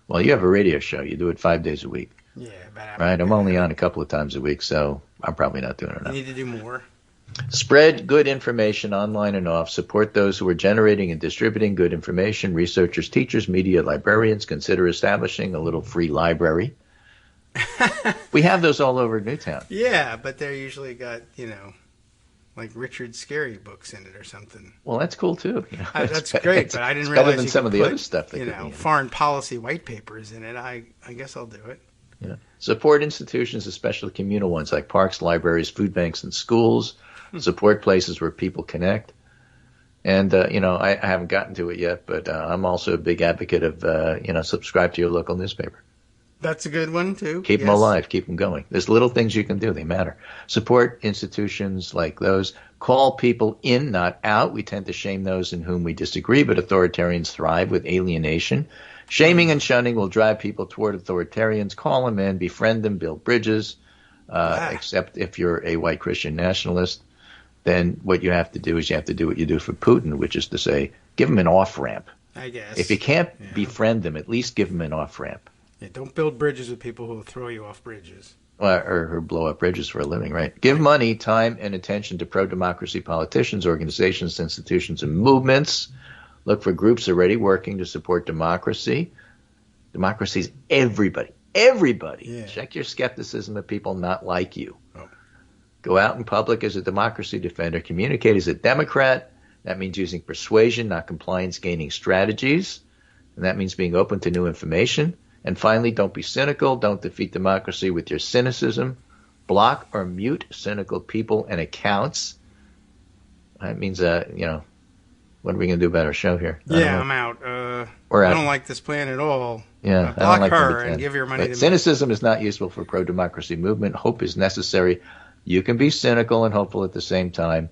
Well, you have a radio show. You do it 5 days a week. Yeah, but Right? I'm only on a couple of times a week, so I'm probably not doing You enough. need to do more. Spread good information online and off. Support those who are generating and distributing good information. Researchers, teachers, media, librarians. Consider establishing a little free library. We have those all over Newtown. Yeah, but they're usually got, like Richard Scary books in it or something. Well, that's cool too. You know, That's it's great, it's- but I didn't it's realize better than you some could of the put, other stuff that could be in it. foreign policy white papers in it. I guess I'll do it. Yeah. Support institutions, especially communal ones like parks, libraries, food banks, and schools. Support places where people connect. And, I haven't gotten to it yet, but I'm also a big advocate of, subscribe to your local newspaper. That's a good one, too. Keep them Yes. alive. Keep them going. There's little things you can do. They matter. Support institutions like those. Call people in, not out. We tend to shame those in whom we disagree, but authoritarians thrive with alienation. Shaming and shunning will drive people toward authoritarians. Call them in, befriend them, build bridges. Except if you're a white Christian nationalist, then what you have to do is you have to do what you do for Putin, which is to say, give him an off-ramp. I guess. If you can't befriend them, at least give them an off-ramp. Yeah, don't build bridges with people who will throw you off bridges. Or blow up bridges for a living, right? Give money, time, and attention to pro-democracy politicians, organizations, institutions, and movements. Look for groups already working to support democracy. Democracy is everybody. Everybody. Yeah. Check your skepticism of people not like you. Oh. Go out in public as a democracy defender. Communicate as a Democrat. That means using persuasion, not compliance-gaining strategies. And that means being open to new information. And finally, don't be cynical. Don't defeat democracy with your cynicism. Block or mute cynical people and accounts. That means, what are we going to do about our show here? Yeah, I'm out. We're I out. don't like this plan at all. Yeah, I don't block like her number 10. and give your money But to me. cynicism is not useful for pro-democracy movement. Hope is necessary. You can be cynical and hopeful at the same time.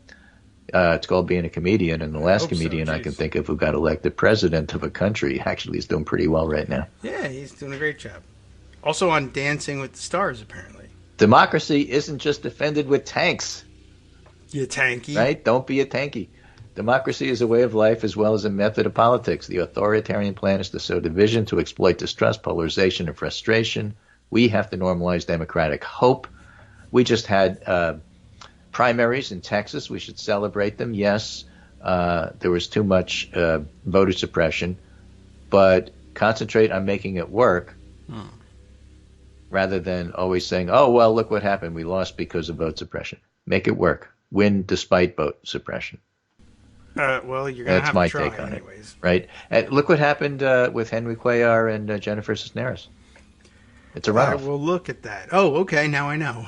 It's called being a comedian, and the last hope so, comedian I can jeez. think of who got elected president of a country actually is doing pretty well right now. Yeah, he's doing a great job. Also on Dancing with the Stars, apparently. Democracy isn't just defended with tanks, You tanky. right? Don't be a tanky. Democracy is a way of life as well as a method of politics. The authoritarian plan is to sow division, to exploit distrust, polarization, and frustration. We have to normalize democratic hope. We just had primaries in Texas. We should celebrate them. Yes, there was too much voter suppression, but concentrate on making it work rather than always saying, oh, well, look what happened. We lost because of vote suppression. Make it work. Win despite vote suppression. Well, you're going to That's have my to try take on it. anyways. Right? And look what happened with Henry Cuellar and Jennifer Cisneros. It's a I runoff. will look at that. Oh, okay, now I know.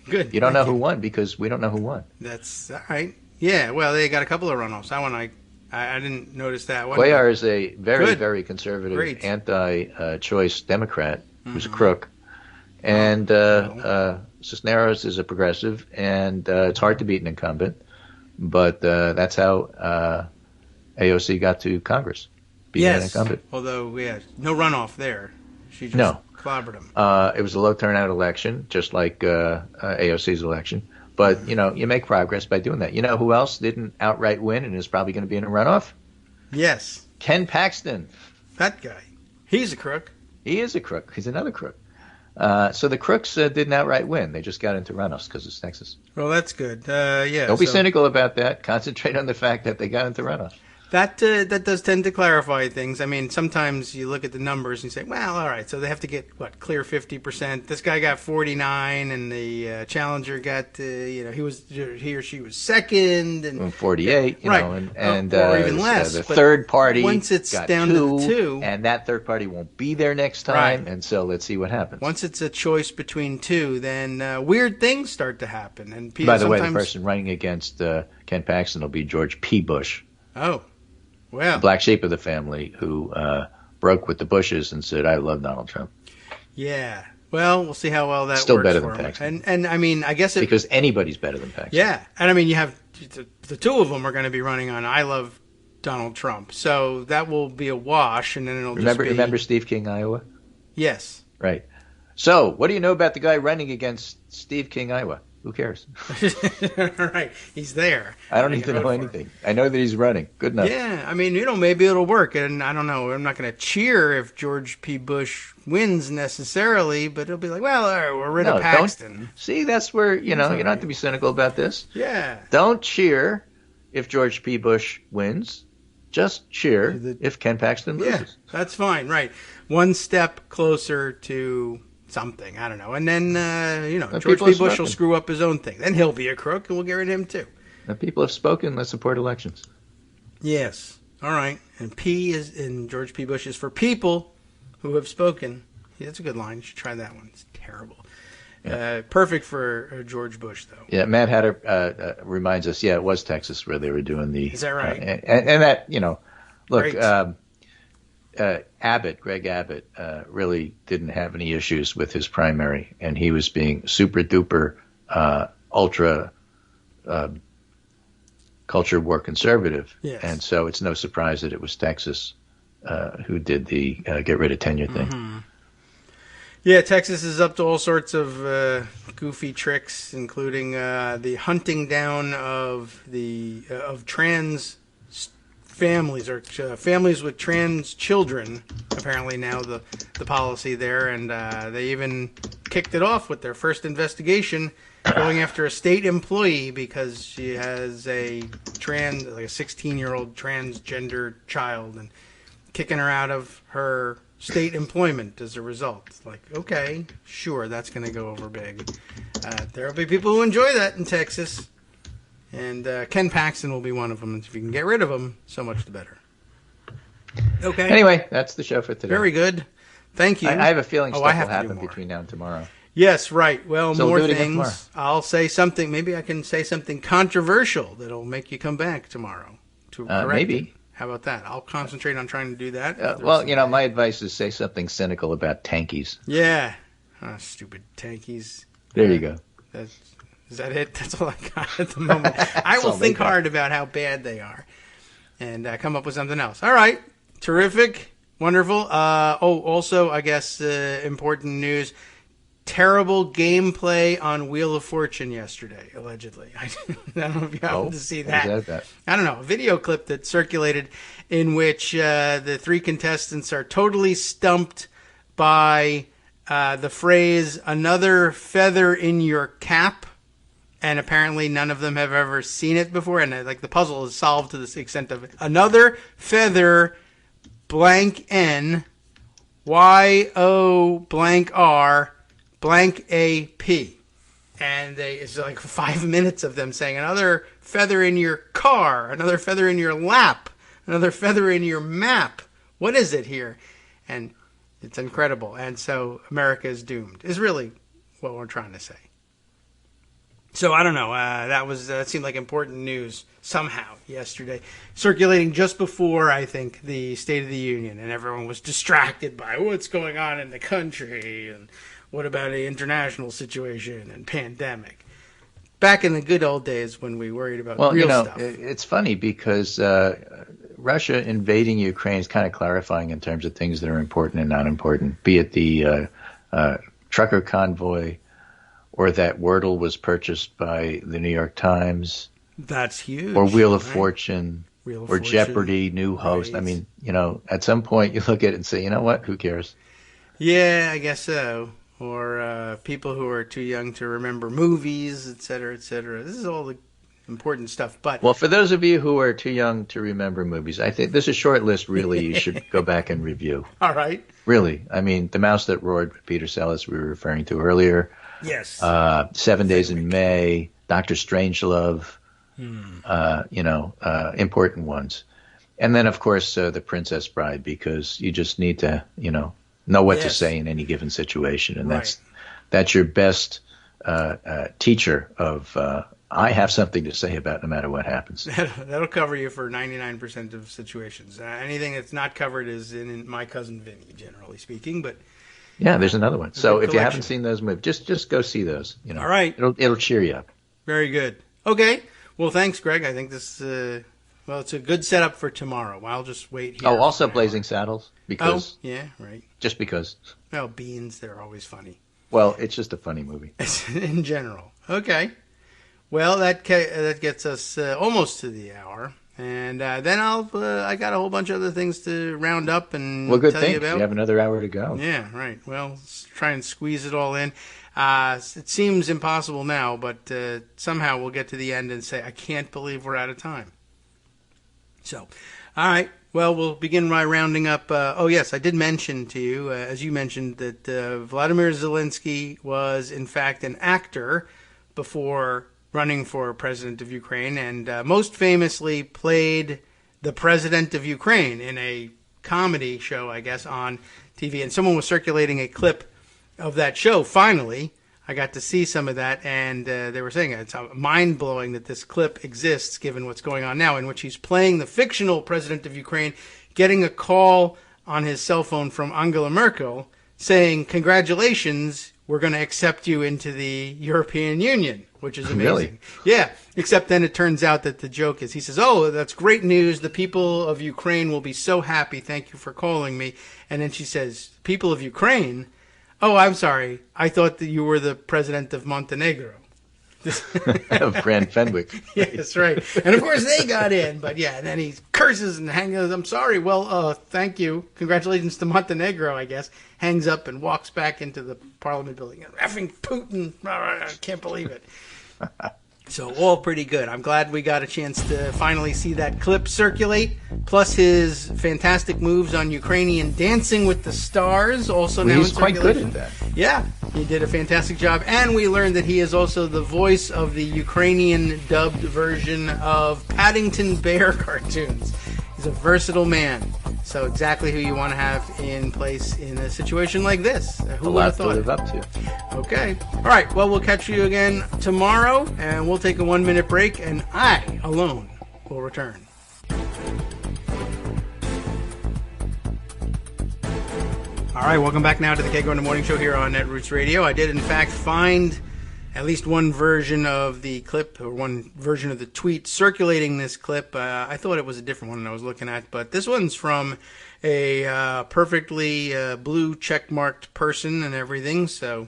Good. You don't know thank who won because we don't know who won. That's all right. Yeah, well, they got a couple of runoffs. That one, I didn't notice that one. Cuellar is a very, Good. very conservative, Great. anti-choice Democrat who's a crook. And Cisneros is a progressive, and it's hard to beat an incumbent. But that's how AOC got to Congress, being an Yes, incumbent. although, yeah, no runoff there. She just No. clobbered him. It was a low turnout election, just like AOC's election. But, you make progress by doing that. You know who else didn't outright win and is probably going to be in a runoff? Yes, Ken Paxton. that guy. He's a crook. He is a crook. He's another crook. So the crooks didn't outright win. They just got into runoffs because it's Texas. Well, that's good. Yeah. Don't be so cynical about that. Concentrate on the fact that they got into runoffs. That does tend to clarify things. I mean, sometimes you look at the numbers and you say, well, all right, so they have to get, clear 50%. This guy got 49, and the challenger got, he or she was second. And 48, Right. and Or even less, the but third party once it's got down to the two- and that third party won't be there next time, Right. and so let's see what happens. Once it's a choice between two, then weird things start to happen. And people By the way, the sometimes- person running against Ken Paxton will be George P. Bush, Oh, well. the black sheep of the family, who broke with the Bushes and said, I love Donald Trump. Yeah. Well, we'll see how well that Still works better for than him. Paxton. And I mean, I guess because anybody's better than Paxton. Yeah, and I mean, you have the two of them are going to be running on "I Love Donald Trump," so that will be a wash, and then it'll Remember Steve King, Iowa? Yes. Right. So, what do you know about the guy running against Steve King, Iowa? Who cares? Right. He's there. I don't need to know anything. I know that he's running. Good enough. Yeah. I mean, maybe it'll work. And I don't know. I'm not going to cheer if George P. Bush wins necessarily, but it'll be like, well, all right, we're rid of Paxton. See, that's where, you don't have to be cynical about this. Yeah. Don't cheer if George P. Bush wins. Just cheer if Ken Paxton loses. Yeah, that's fine. Right. One step closer to something. I don't know. And then, George P. Bush will screw up his own thing. Then he'll be a crook, and we'll get rid of him, too. The people have spoken. Let's support elections. Yes. All right. And P is in George P. Bush is for people who have spoken. Yeah, that's a good line. You should try that one. It's terrible. Yeah. Perfect for George Bush, though. Yeah, Matt Hatter reminds us, it was Texas where they were doing the... Is that right? And that, look... Greg Abbott, really didn't have any issues with his primary, and he was being super duper ultra culture war conservative. Yes. And so it's no surprise that it was Texas who did the get rid of tenure thing. Mm-hmm. Yeah, Texas is up to all sorts of goofy tricks, including the hunting down of trans families or families with trans children. Apparently now the policy there, and they even kicked it off with their first investigation, going after a state employee because she has a 16-year-old transgender child, and kicking her out of her state employment as a result. Like, okay, sure, that's going to go over big. There'll be people who enjoy that in Texas. And Ken Paxton will be one of them. If you can get rid of him, so much the better. Okay. Anyway, that's the show for today. Very good. Thank you. I have a feeling stuff will happen between now and tomorrow. Yes, right. Well, so more we'll do it things. I'll say something. Maybe I can say something controversial that'll make you come back tomorrow to correct maybe. it. How about that? I'll concentrate on trying to do that. My advice is say something cynical about tankies. Yeah. Stupid tankies. There you go. Is that it? That's all I got at the moment. I will think hard about how bad they are and come up with something else. All right. Terrific. Wonderful. Also, I guess, important news. Terrible gameplay on Wheel of Fortune yesterday, allegedly. I don't know if you happened to see that. I don't know. A video clip that circulated in which the three contestants are totally stumped by the phrase, another feather in your cap. And apparently none of them have ever seen it before. And the puzzle is solved to the extent of another feather, blank N, Y-O, blank R, blank A-P. And it's like 5 minutes of them saying, another feather in your car, another feather in your lap, another feather in your map. What is it here? And it's incredible. And so America is doomed, is really what we're trying to say. So I don't know. That seemed like important news somehow yesterday, circulating just before I think the State of the Union, and everyone was distracted by what's going on in the country and what about the international situation and pandemic. Back in the good old days when we worried about real stuff. It's funny because Russia invading Ukraine is kind of clarifying in terms of things that are important and not important. Be it the trucker convoy, or that Wordle was purchased by the New York Times. That's huge. Or Wheel of Fortune. Jeopardy, new host. Right. I mean, at some point you look at it and say, you know what, who cares? Yeah, I guess so. Or people who are too young to remember movies, et cetera, et cetera. This is all the important stuff. But well, for those of you who are too young to remember movies, I think this is a short list, really, you should go back and review. All right. Really. I mean, The Mouse That Roared, Peter Sellers, we were referring to earlier. Yes. 7 Days in May, Dr. Strangelove, important ones. And then, of course, The Princess Bride, because you just need to, know what to say in any given situation. And that's your best teacher of I have something to say about no matter what happens. That'll cover you for 99% of situations. Anything that's not covered is in My Cousin Vinny, generally speaking. But Yeah, there's another one. So if you collection. haven't seen those movies, just go see those. You know, All right. It'll cheer you up. Very good. Okay. Well, thanks, Greg. I think this it's a good setup for tomorrow. I'll just wait here. Oh, also Blazing Saddles, because yeah, right. just because. Well, beans, they're always funny. Well, it's just a funny movie. In general. Okay. Well, that gets us almost to the hour. And then I got a whole bunch of other things to round up and good tell thing, you about. you have another hour to go. Yeah, right. Well, let's try and squeeze it all in. It seems impossible now, but somehow we'll get to the end and say, I can't believe we're out of time. So, all right. Well, we'll begin by rounding up. Yes, I did mention to you, as you mentioned, that Vladimir Zelensky was, in fact, an actor before running for president of Ukraine, and most famously played the president of Ukraine in a comedy show, I guess, on TV. And someone was circulating a clip of that show. Finally, I got to see some of that, and they were saying it's mind-blowing that this clip exists, given what's going on now, in which he's playing the fictional president of Ukraine, getting a call on his cell phone from Angela Merkel saying, congratulations, we're going to accept you into the European Union, which is amazing. Really? Yeah, except then it turns out that the joke is, he says, oh, that's great news. The people of Ukraine will be so happy. Thank you for calling me. And then she says, people of Ukraine? Oh, I'm sorry. I thought that you were the president of Montenegro. Of Grand Fenwick. Yes, right. And of course they got in, but yeah, and then he curses and hangs up. I'm sorry. Well, thank you. Congratulations to Montenegro, I guess. Hangs up and walks back into the Parliament building. Effing Putin. I can't believe it. So all pretty good. I'm glad we got a chance to finally see that clip circulate, plus his fantastic moves on Ukrainian Dancing with the Stars, also now in He's quite good circulation. at that. Yeah, he did a fantastic job. And we learned that he is also the voice of the Ukrainian dubbed version of Paddington Bear cartoons. He's a versatile man. So exactly who you want to have in place in a situation like this. Who A would have lot to thought? live up to. Okay. All right. Well, we'll catch you again tomorrow, and we'll take a 1-minute break, and I, alone, will return. All right. Welcome back now to the Kagro in the Morning Show here on Netroots Radio. I did, in fact, find at least one version of the clip, or one version of the tweet circulating this clip. I thought it was a different one I was looking at, but this one's from a perfectly blue check-marked person and everything, so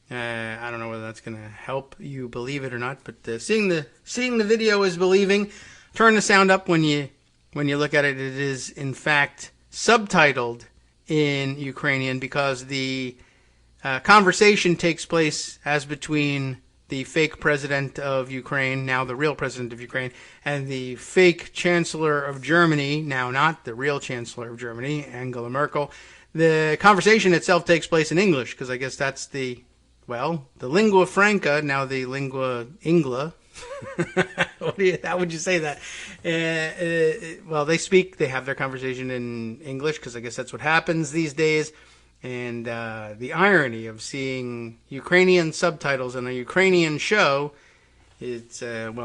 I don't know whether that's going to help you believe it or not, but seeing the video is believing. Turn the sound up when you look at it. It is, in fact, subtitled in Ukrainian because the conversation takes place as between the fake president of Ukraine, now the real president of Ukraine, and the fake chancellor of Germany, now not the real chancellor of Germany, Angela Merkel. The conversation itself takes place in English, because I guess that's the lingua franca, now the lingua ingla. How would you say that? They have their conversation in English, because I guess that's what happens these days. And the irony of seeing Ukrainian subtitles on a Ukrainian show, it's, that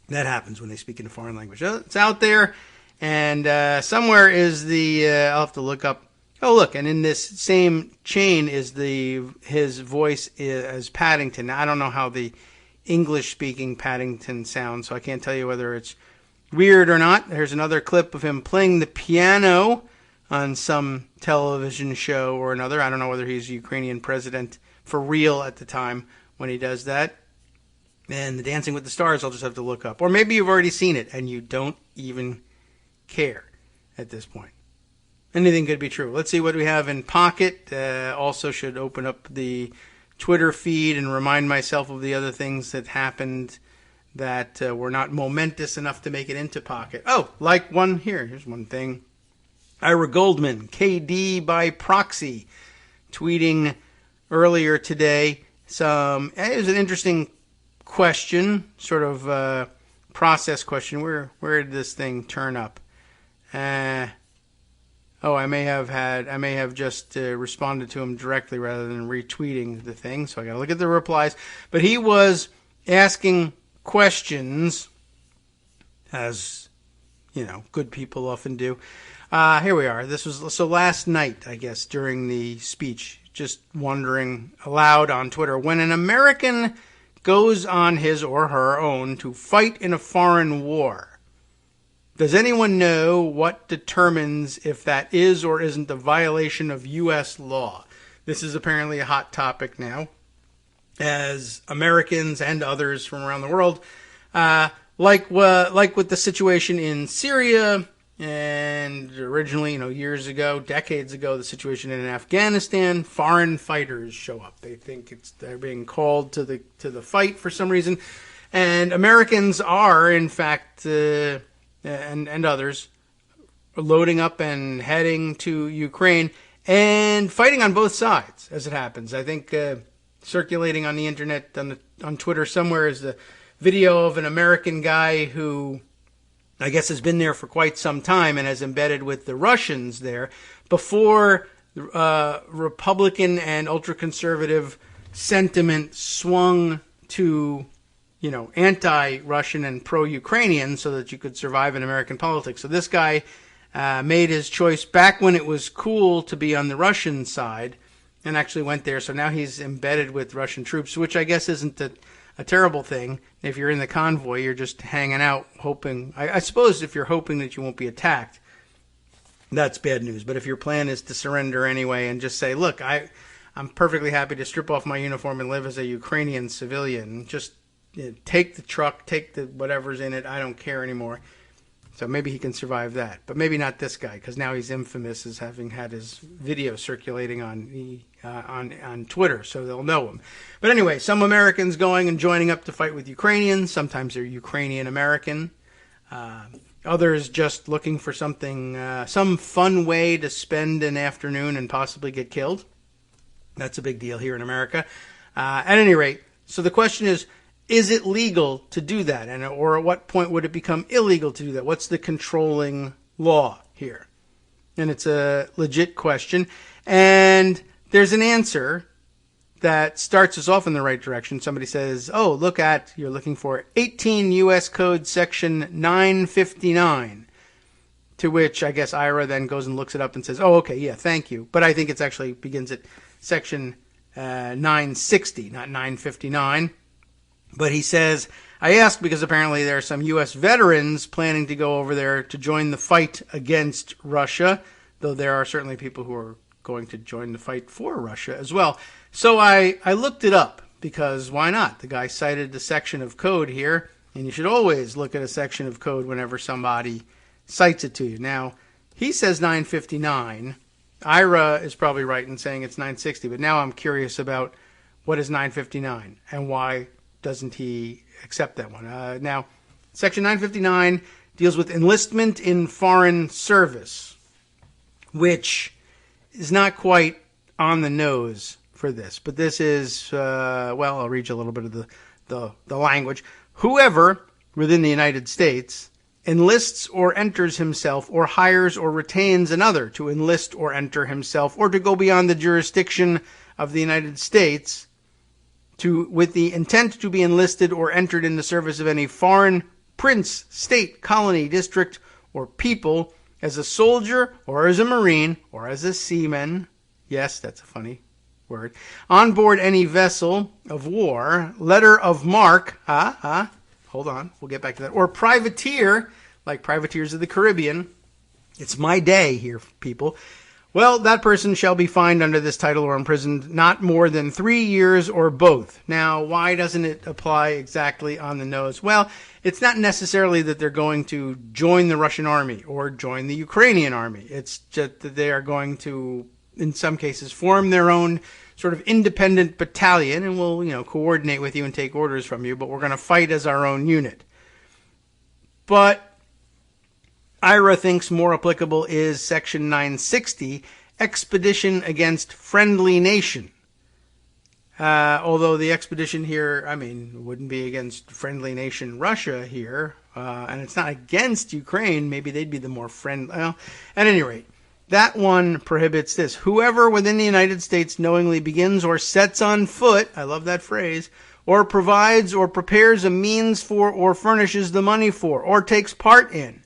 happens when they speak in a foreign language. It's out there, and somewhere is I'll have to look up. Oh, look, and in this same chain is his voice as Paddington. Now, I don't know how the English-speaking Paddington sounds, so I can't tell you whether it's weird or not. There's another clip of him playing the piano on some television show or another. I don't know whether he's a Ukrainian president for real at the time when he does that. And the Dancing with the Stars, I'll just have to look up. Or maybe you've already seen it and you don't even care at this point. Anything could be true. Let's see what we have in Pocket. Also should open up the Twitter feed and remind myself of the other things that happened that were not momentous enough to make it into Pocket. Oh, like one here. Here's one thing. Ira Goldman, KD by proxy, tweeting earlier today. It was an interesting question, sort of process question. Where did this thing turn up? I may have just responded to him directly rather than retweeting the thing. So I got to look at the replies. But he was asking questions, as good people often do. Here we are. This was so last night, I guess, during the speech, just wondering aloud on Twitter, when an American goes on his or her own to fight in a foreign war, does anyone know what determines if that is or isn't a violation of U.S. law? This is apparently a hot topic now, as Americans and others from around the world, like with the situation in Syria, and originally, years ago, decades ago, the situation in Afghanistan, foreign fighters show up. They think they're being called to the fight for some reason, and Americans are, in fact, and others, loading up and heading to Ukraine and fighting on both sides, as it happens. I think circulating on the internet, on Twitter somewhere, is the video of an American guy who I guess has been there for quite some time and has embedded with the Russians there before Republican and ultra-conservative sentiment swung to, anti-Russian and pro-Ukrainian so that you could survive in American politics. So this guy made his choice back when it was cool to be on the Russian side and actually went there. So now he's embedded with Russian troops, which I guess isn't a terrible thing. If you're in the convoy, you're just hanging out, hoping. I suppose if you're hoping that you won't be attacked, that's bad news. But if your plan is to surrender anyway and just say, look, I'm perfectly happy to strip off my uniform and live as a Ukrainian civilian, just take the truck, take the whatever's in it, I don't care anymore. So maybe he can survive that. But maybe not this guy, because now he's infamous as having had his video circulating on Twitter, so they'll know him. But anyway, some Americans going and joining up to fight with Ukrainians. Sometimes they're Ukrainian-American. Others just looking for something, some fun way to spend an afternoon and possibly get killed. That's a big deal here in America. At any rate, so the question is it legal to do that? Or at what point would it become illegal to do that? What's the controlling law here? And it's a legit question. And there's an answer that starts us off in the right direction. Somebody says, you're looking for 18 U.S. Code Section 959, to which I guess Ira then goes and looks it up and says, okay, yeah, thank you. But I think it's actually begins at Section 960, not 959. But he says, I ask because apparently there are some U.S. veterans planning to go over there to join the fight against Russia, though there are certainly people who are going to join the fight for Russia as well. So I looked it up, because why not? The guy cited the section of code here, and you should always look at a section of code whenever somebody cites it to you. Now, he says 959. Ira is probably right in saying it's 960, but now I'm curious about what is 959 and why doesn't he accept that one. Now, Section 959 deals with enlistment in foreign service, which is not quite on the nose for this. But this is, I'll read you a little bit of the language. Whoever within the United States enlists or enters himself or hires or retains another to enlist or enter himself or to go beyond the jurisdiction of the United States with the intent to be enlisted or entered in the service of any foreign prince, state, colony, district, or people as a soldier or as a marine or as a seaman. Yes, that's a funny word. On board any vessel of war, letter of marque, hold on, we'll get back to that, or privateer, like privateers of the Caribbean. It's my day here, people. Well, that person shall be fined under this title or imprisoned not more than 3 years or both. Now, why doesn't it apply exactly on the nose? Well, it's not necessarily that they're going to join the Russian army or join the Ukrainian army. It's just that they are going to, in some cases, form their own sort of independent battalion and will, coordinate with you and take orders from you, but we're going to fight as our own unit. But Ira thinks more applicable is Section 960, expedition against friendly nation. Although the expedition here, wouldn't be against friendly nation Russia here, and it's not against Ukraine. Maybe they'd be the more friendly. Well, at any rate, that one prohibits this. Whoever within the United States knowingly begins or sets on foot, I love that phrase, or provides or prepares a means for or furnishes the money for or takes part in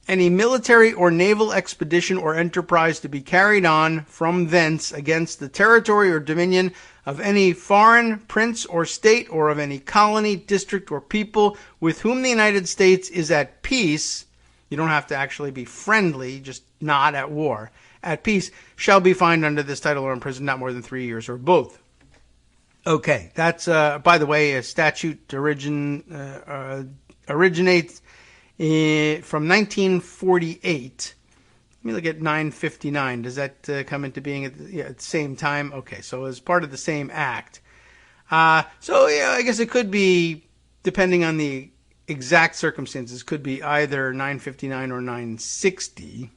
any military or naval expedition or enterprise to be carried on from thence against the territory or dominion of any foreign prince or state or of any colony, district, or people with whom the United States is at peace. You don't have to actually be friendly, just not at war. At peace, shall be fined under this title or imprisoned not more than 3 years or both. Okay, that's, by the way, a statute originates from 1948. Let me look at 959. Does that come into being at the same time? Okay, so as part of the same act. So, yeah, I guess it could be, depending on the exact circumstances, could be either 959 or 960.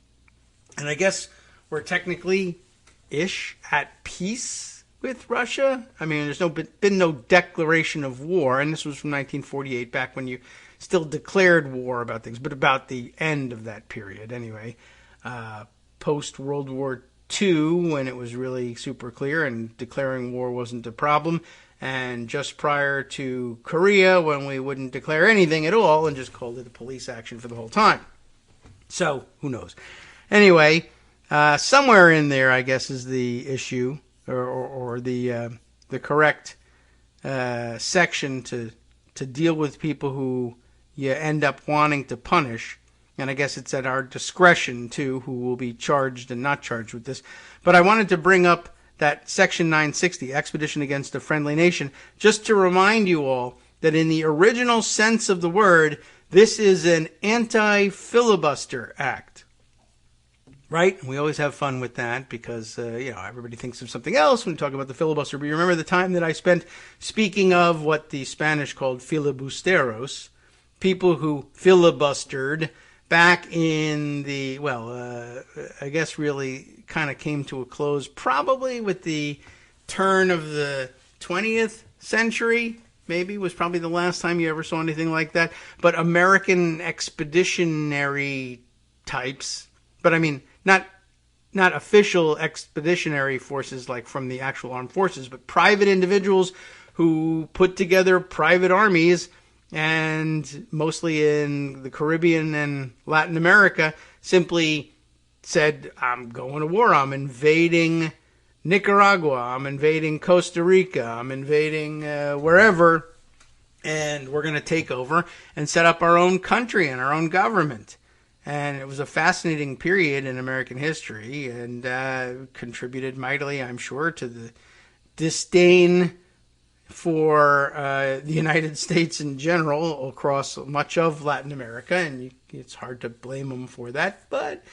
And I guess we're technically-ish at peace with Russia. I mean, there's been no declaration of war, and this was from 1948, back when you still declared war about things, but about the end of that period anyway. Post-World War II, when it was really super clear and declaring war wasn't a problem, and just prior to Korea, when we wouldn't declare anything at all and just called it a police action for the whole time. So, who knows? Anyway, somewhere in there, I guess, is the issue, or the correct section to deal with people who you end up wanting to punish. And I guess it's at our discretion, too, who will be charged and not charged with this. But I wanted to bring up that Section 960, Expedition Against a Friendly Nation, just to remind you all that in the original sense of the word, this is an anti-filibuster act. Right? We always have fun with that because, everybody thinks of something else when we talk about the filibuster. But you remember the time that I spent speaking of what the Spanish called filibusteros, people who filibustered back in the, I guess really kind of came to a close probably with the turn of the 20th century, maybe, was probably the last time you ever saw anything like that. But American expeditionary types, but I mean, not official expeditionary forces like from the actual armed forces, but private individuals who put together private armies, and mostly in the Caribbean and Latin America, simply said, I'm going to war, I'm invading Nicaragua, I'm invading Costa Rica, I'm invading wherever, and we're going to take over and set up our own country and our own government. And it was a fascinating period in American history, and contributed mightily, I'm sure, to the disdain for the United States in general across much of Latin America, and it's hard to blame them for that, but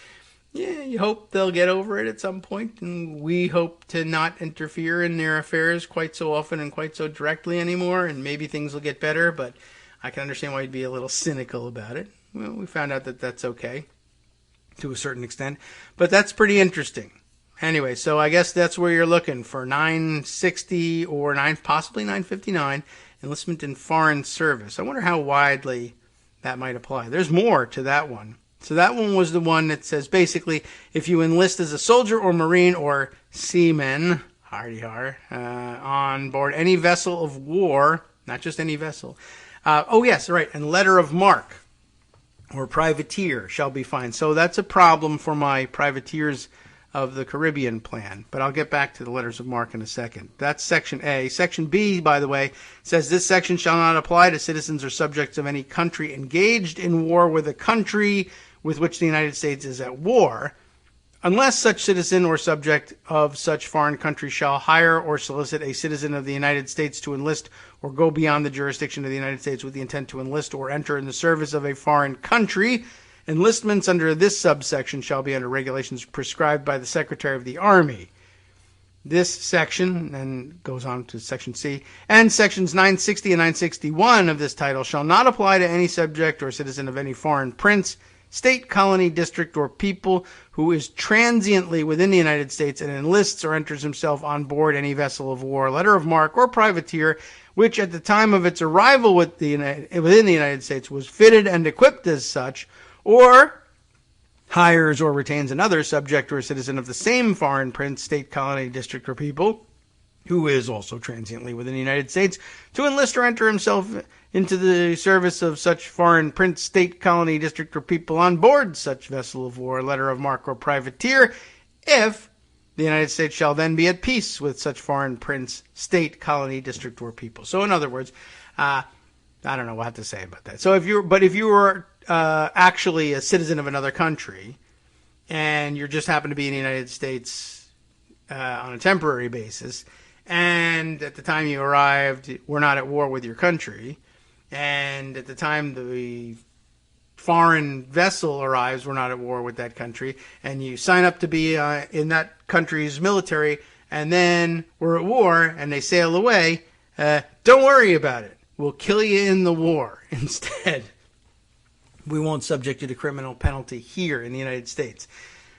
yeah, you hope they'll get over it at some point, and we hope to not interfere in their affairs quite so often and quite so directly anymore, and maybe things will get better, but I can understand why you'd be a little cynical about it. Well, we found out that that's okay to a certain extent, but that's pretty interesting. Anyway, so I guess that's where you're looking for 960 or possibly 959, enlistment in foreign service. I wonder how widely that might apply. There's more to that one. So that one was the one that says basically if you enlist as a soldier or marine or seaman, on board any vessel of war, not just any vessel. And letter of marque or privateer shall be fined. So that's a problem for my privateers of the Caribbean plan, but I'll get back to the letters of marque in a second. That's Section A. Section B, by the way, says this section shall not apply to citizens or subjects of any country engaged in war with a country with which the United States is at war, unless such citizen or subject of such foreign country shall hire or solicit a citizen of the United States to enlist or go beyond the jurisdiction of the United States with the intent to enlist or enter in the service of a foreign country. Enlistments under this subsection shall be under regulations prescribed by the Secretary of the Army. This section, then goes on to Section C, and Sections 960 and 961 of this title shall not apply to any subject or citizen of any foreign prince, state, colony, district, or people who is transiently within the United States and enlists or enters himself on board any vessel of war, letter of marque, or privateer, which at the time of its arrival within the United States was fitted and equipped as such, or hires or retains another subject or citizen of the same foreign prince, state, colony, district, or people, who is also transiently within the United States, to enlist or enter himself into the service of such foreign prince, state, colony, district, or people on board such vessel of war, letter of marque, or privateer, if the United States shall then be at peace with such foreign prince, state, colony, district, or people. So in other words, I don't know what to say about that. So if you were actually a citizen of another country, and you just happen to be in the United States on a temporary basis, and at the time you arrived, we're not at war with your country, and at the time the foreign vessel arrives, we're not at war with that country, and you sign up to be in that country's military, and then we're at war, and they sail away, don't worry about it. We'll kill you in the war instead. We won't subject you to criminal penalty here in the United States,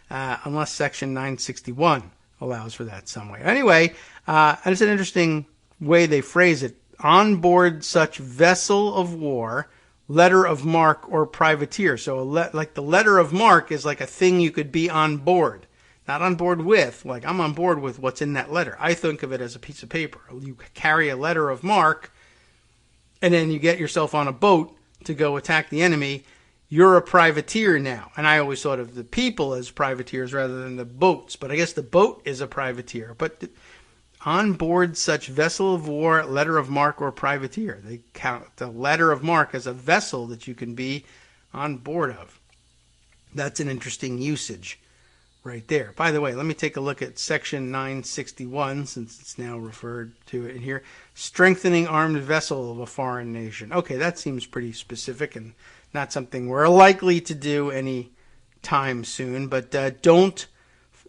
unless Section 961 allows for that some way. Anyway, and it's an interesting way they phrase it. On board such vessel of war, letter of marque, or privateer. So like the letter of marque is like a thing you could be on board. Not on board with, like I'm on board with what's in that letter. I think of it as a piece of paper. You carry a letter of marque, and then you get yourself on a boat to go attack the enemy. You're a privateer now. And I always thought of the people as privateers rather than the boats. But I guess the boat is a privateer. But on board such vessel of war, letter of marque, or privateer. They count the letter of marque as a vessel that you can be on board of. That's an interesting usage right there. By the way, let me take a look at Section 961, since it's now referred to it in here. Strengthening armed vessel of a foreign nation. Okay, that seems pretty specific and not something we're likely to do any time soon. But don't,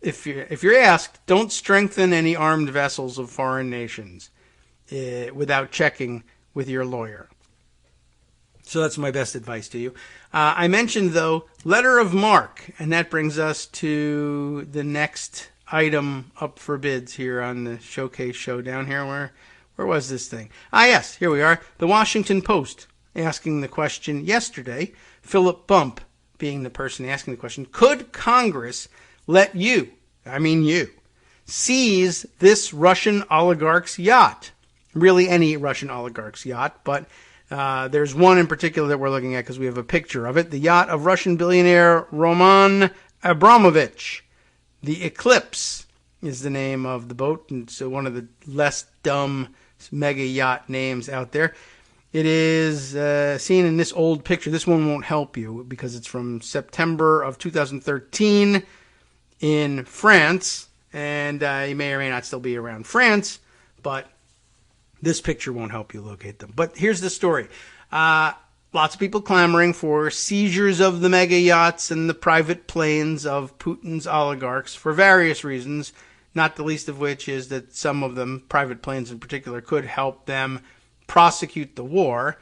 if you're asked, don't strengthen any armed vessels of foreign nations without checking with your lawyer. So that's my best advice to you. I mentioned, though, letter of marque, and that brings us to the next item up for bids here on the showcase show down here. Where was this thing? Yes, here we are. The Washington Post asking the question yesterday, Philip Bump being the person asking the question, could Congress let you seize this Russian oligarch's yacht? Really any Russian oligarch's yacht, but there's one in particular that we're looking at because we have a picture of it. The yacht of Russian billionaire Roman Abramovich. The Eclipse is the name of the boat, and so one of the less dumb mega yacht names out there. It is seen in this old picture. This one won't help you because it's from September of 2013 in France, and you may or may not still be around France, but this picture won't help you locate them. But here's the story. Lots of people clamoring for seizures of the mega yachts and the private planes of Putin's oligarchs for various reasons, not the least of which is that some of them, private planes in particular, could help them prosecute the war,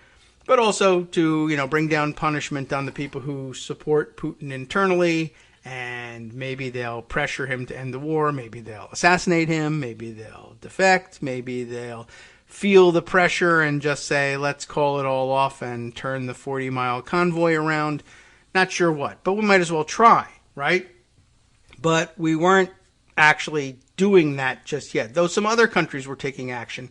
but also to, bring down punishment on the people who support Putin internally, and maybe they'll pressure him to end the war, maybe they'll assassinate him, maybe they'll defect, maybe they'll feel the pressure and just say, let's call it all off and turn the 40-mile convoy around. Not sure what, but we might as well try, right? But we weren't actually doing that just yet, though some other countries were taking action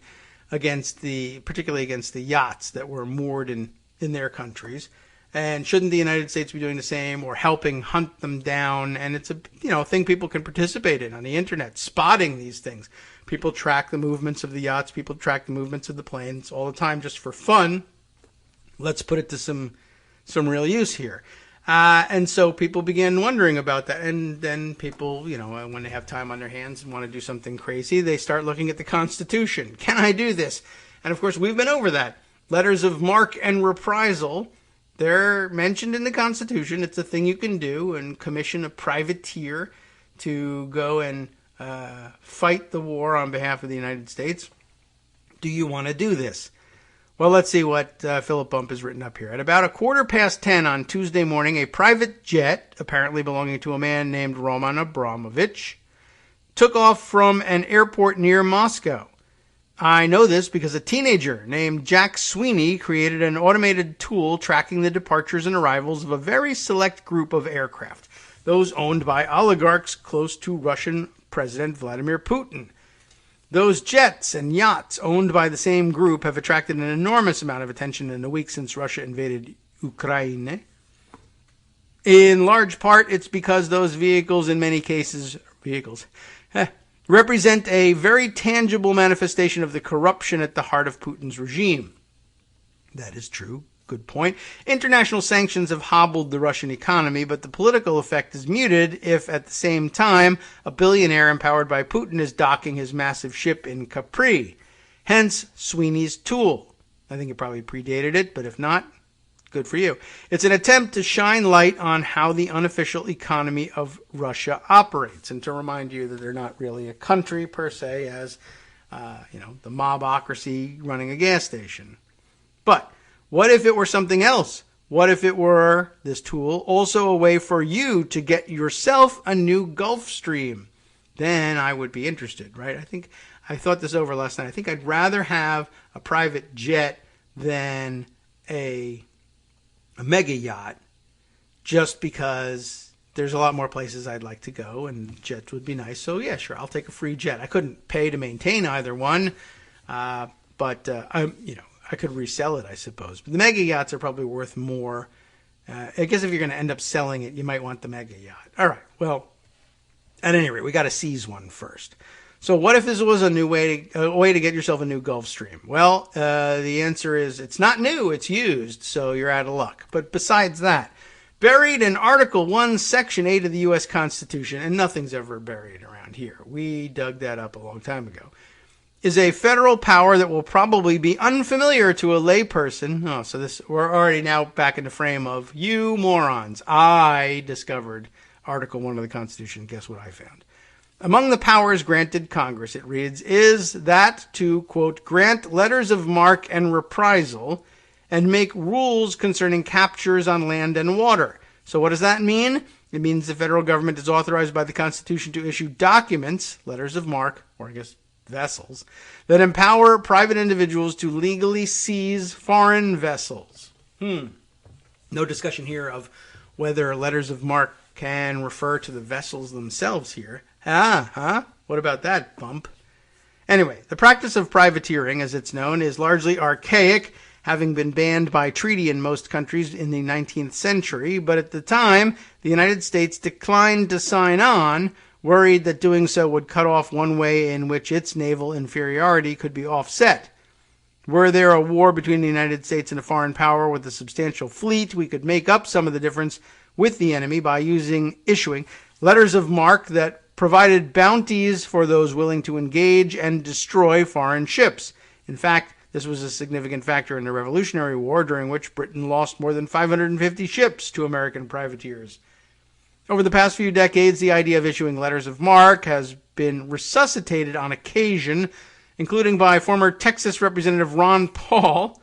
particularly against the yachts that were moored in their countries. And shouldn't the United States be doing the same or helping hunt them down? And it's a thing people can participate in on the internet, spotting these things. People track the movements of the yachts. People track the movements of the planes all the time just for fun. Let's put it to some real use here. And so people began wondering about that. And then people, when they have time on their hands and want to do something crazy, they start looking at the Constitution. Can I do this? And of course, we've been over that. Letters of marque and reprisal, they're mentioned in the Constitution. It's a thing you can do and commission a privateer to go and fight the war on behalf of the United States. Do you want to do this? Well, let's see what Philip Bump has written up here. At about 10:15 on Tuesday morning, a private jet, apparently belonging to a man named Roman Abramovich, took off from an airport near Moscow. I know this because a teenager named Jack Sweeney created an automated tool tracking the departures and arrivals of a very select group of aircraft, those owned by oligarchs close to Russian President Vladimir Putin. Those jets and yachts owned by the same group have attracted an enormous amount of attention in the week since Russia invaded Ukraine. In large part, it's because those vehicles, in many cases, represent a very tangible manifestation of the corruption at the heart of Putin's regime. That is true. Good point. International sanctions have hobbled the Russian economy, but the political effect is muted if, at the same time, a billionaire empowered by Putin is docking his massive ship in Capri. Hence, Sweeney's tool. I think it probably predated it, but if not, good for you. It's an attempt to shine light on how the unofficial economy of Russia operates, and to remind you that they're not really a country per se, as the mobocracy running a gas station. But what if it were something else? What if it were, this tool, also a way for you to get yourself a new Gulf Stream? Then I would be interested, right? I thought this over last night. I think I'd rather have a private jet than a mega yacht, just because there's a lot more places I'd like to go, and jets would be nice. So yeah, sure, I'll take a free jet. I couldn't pay to maintain either one, but I could resell it, I suppose. But the mega yachts are probably worth more. I guess if you're going to end up selling it, you might want the mega yacht. All right. Well, at any rate, we got to seize one first. So what if this was a way to get yourself a new Gulf Stream? Well, the answer is it's not new, it's used, so you're out of luck. But besides that, buried in Article 1, Section 8 of the U.S. Constitution, and nothing's ever buried around here. We dug that up a long time ago. Is a federal power that will probably be unfamiliar to a layperson. Oh, so we're already now back in the frame of you morons. I discovered Article 1 of the Constitution. Guess what I found? Among the powers granted Congress, it reads, is that to, quote, grant letters of marque and reprisal and make rules concerning captures on land and water. So what does that mean? It means the federal government is authorized by the Constitution to issue documents, letters of marque, or I guess vessels, that empower private individuals to legally seize foreign vessels. No discussion here of whether letters of marque can refer to the vessels themselves here. What about that, bump? Anyway, the practice of privateering, as it's known, is largely archaic, having been banned by treaty in most countries in the 19th century, but at the time, the United States declined to sign on, worried that doing so would cut off one way in which its naval inferiority could be offset. Were there a war between the United States and a foreign power with a substantial fleet, we could make up some of the difference with the enemy by issuing letters of marque that provided bounties for those willing to engage and destroy foreign ships. In fact, this was a significant factor in the Revolutionary War, during which Britain lost more than 550 ships to American privateers. Over the past few decades, the idea of issuing letters of marque has been resuscitated on occasion, including by former Texas Representative Ron Paul.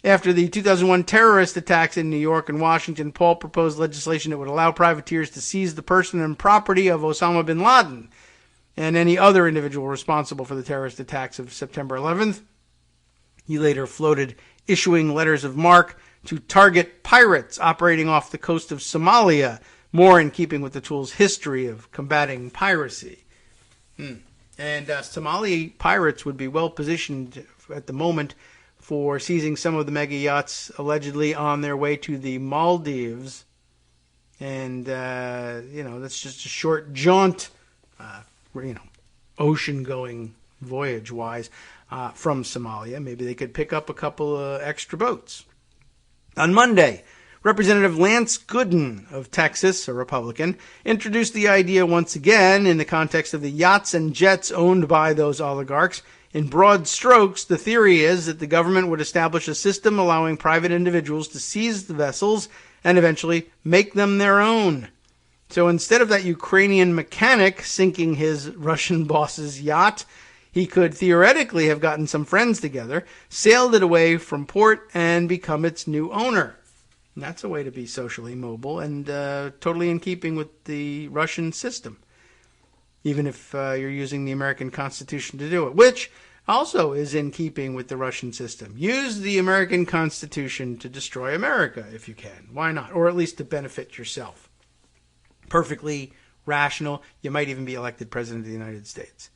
After the 2001 terrorist attacks in New York and Washington, Paul proposed legislation that would allow privateers to seize the person and property of Osama bin Laden and any other individual responsible for the terrorist attacks of September 11th. He later floated issuing letters of marque to target pirates operating off the coast of Somalia, more in keeping with the tool's history of combating piracy. And Somali pirates would be well positioned at the moment for seizing some of the mega yachts allegedly on their way to the Maldives. And, that's just a short jaunt, ocean-going voyage-wise from Somalia. Maybe they could pick up a couple of extra boats. On Monday, Representative Lance Gooden of Texas, a Republican, introduced the idea once again in the context of the yachts and jets owned by those oligarchs. In broad strokes, the theory is that the government would establish a system allowing private individuals to seize the vessels and eventually make them their own. So instead of that Ukrainian mechanic sinking his Russian boss's yacht, he could theoretically have gotten some friends together, sailed it away from port, and become its new owner. And that's a way to be socially mobile and totally in keeping with the Russian system, even if you're using the American Constitution to do it, which also is in keeping with the Russian system. Use the American Constitution to destroy America if you can. Why not? Or at least to benefit yourself. Perfectly rational. You might even be elected President of the United States.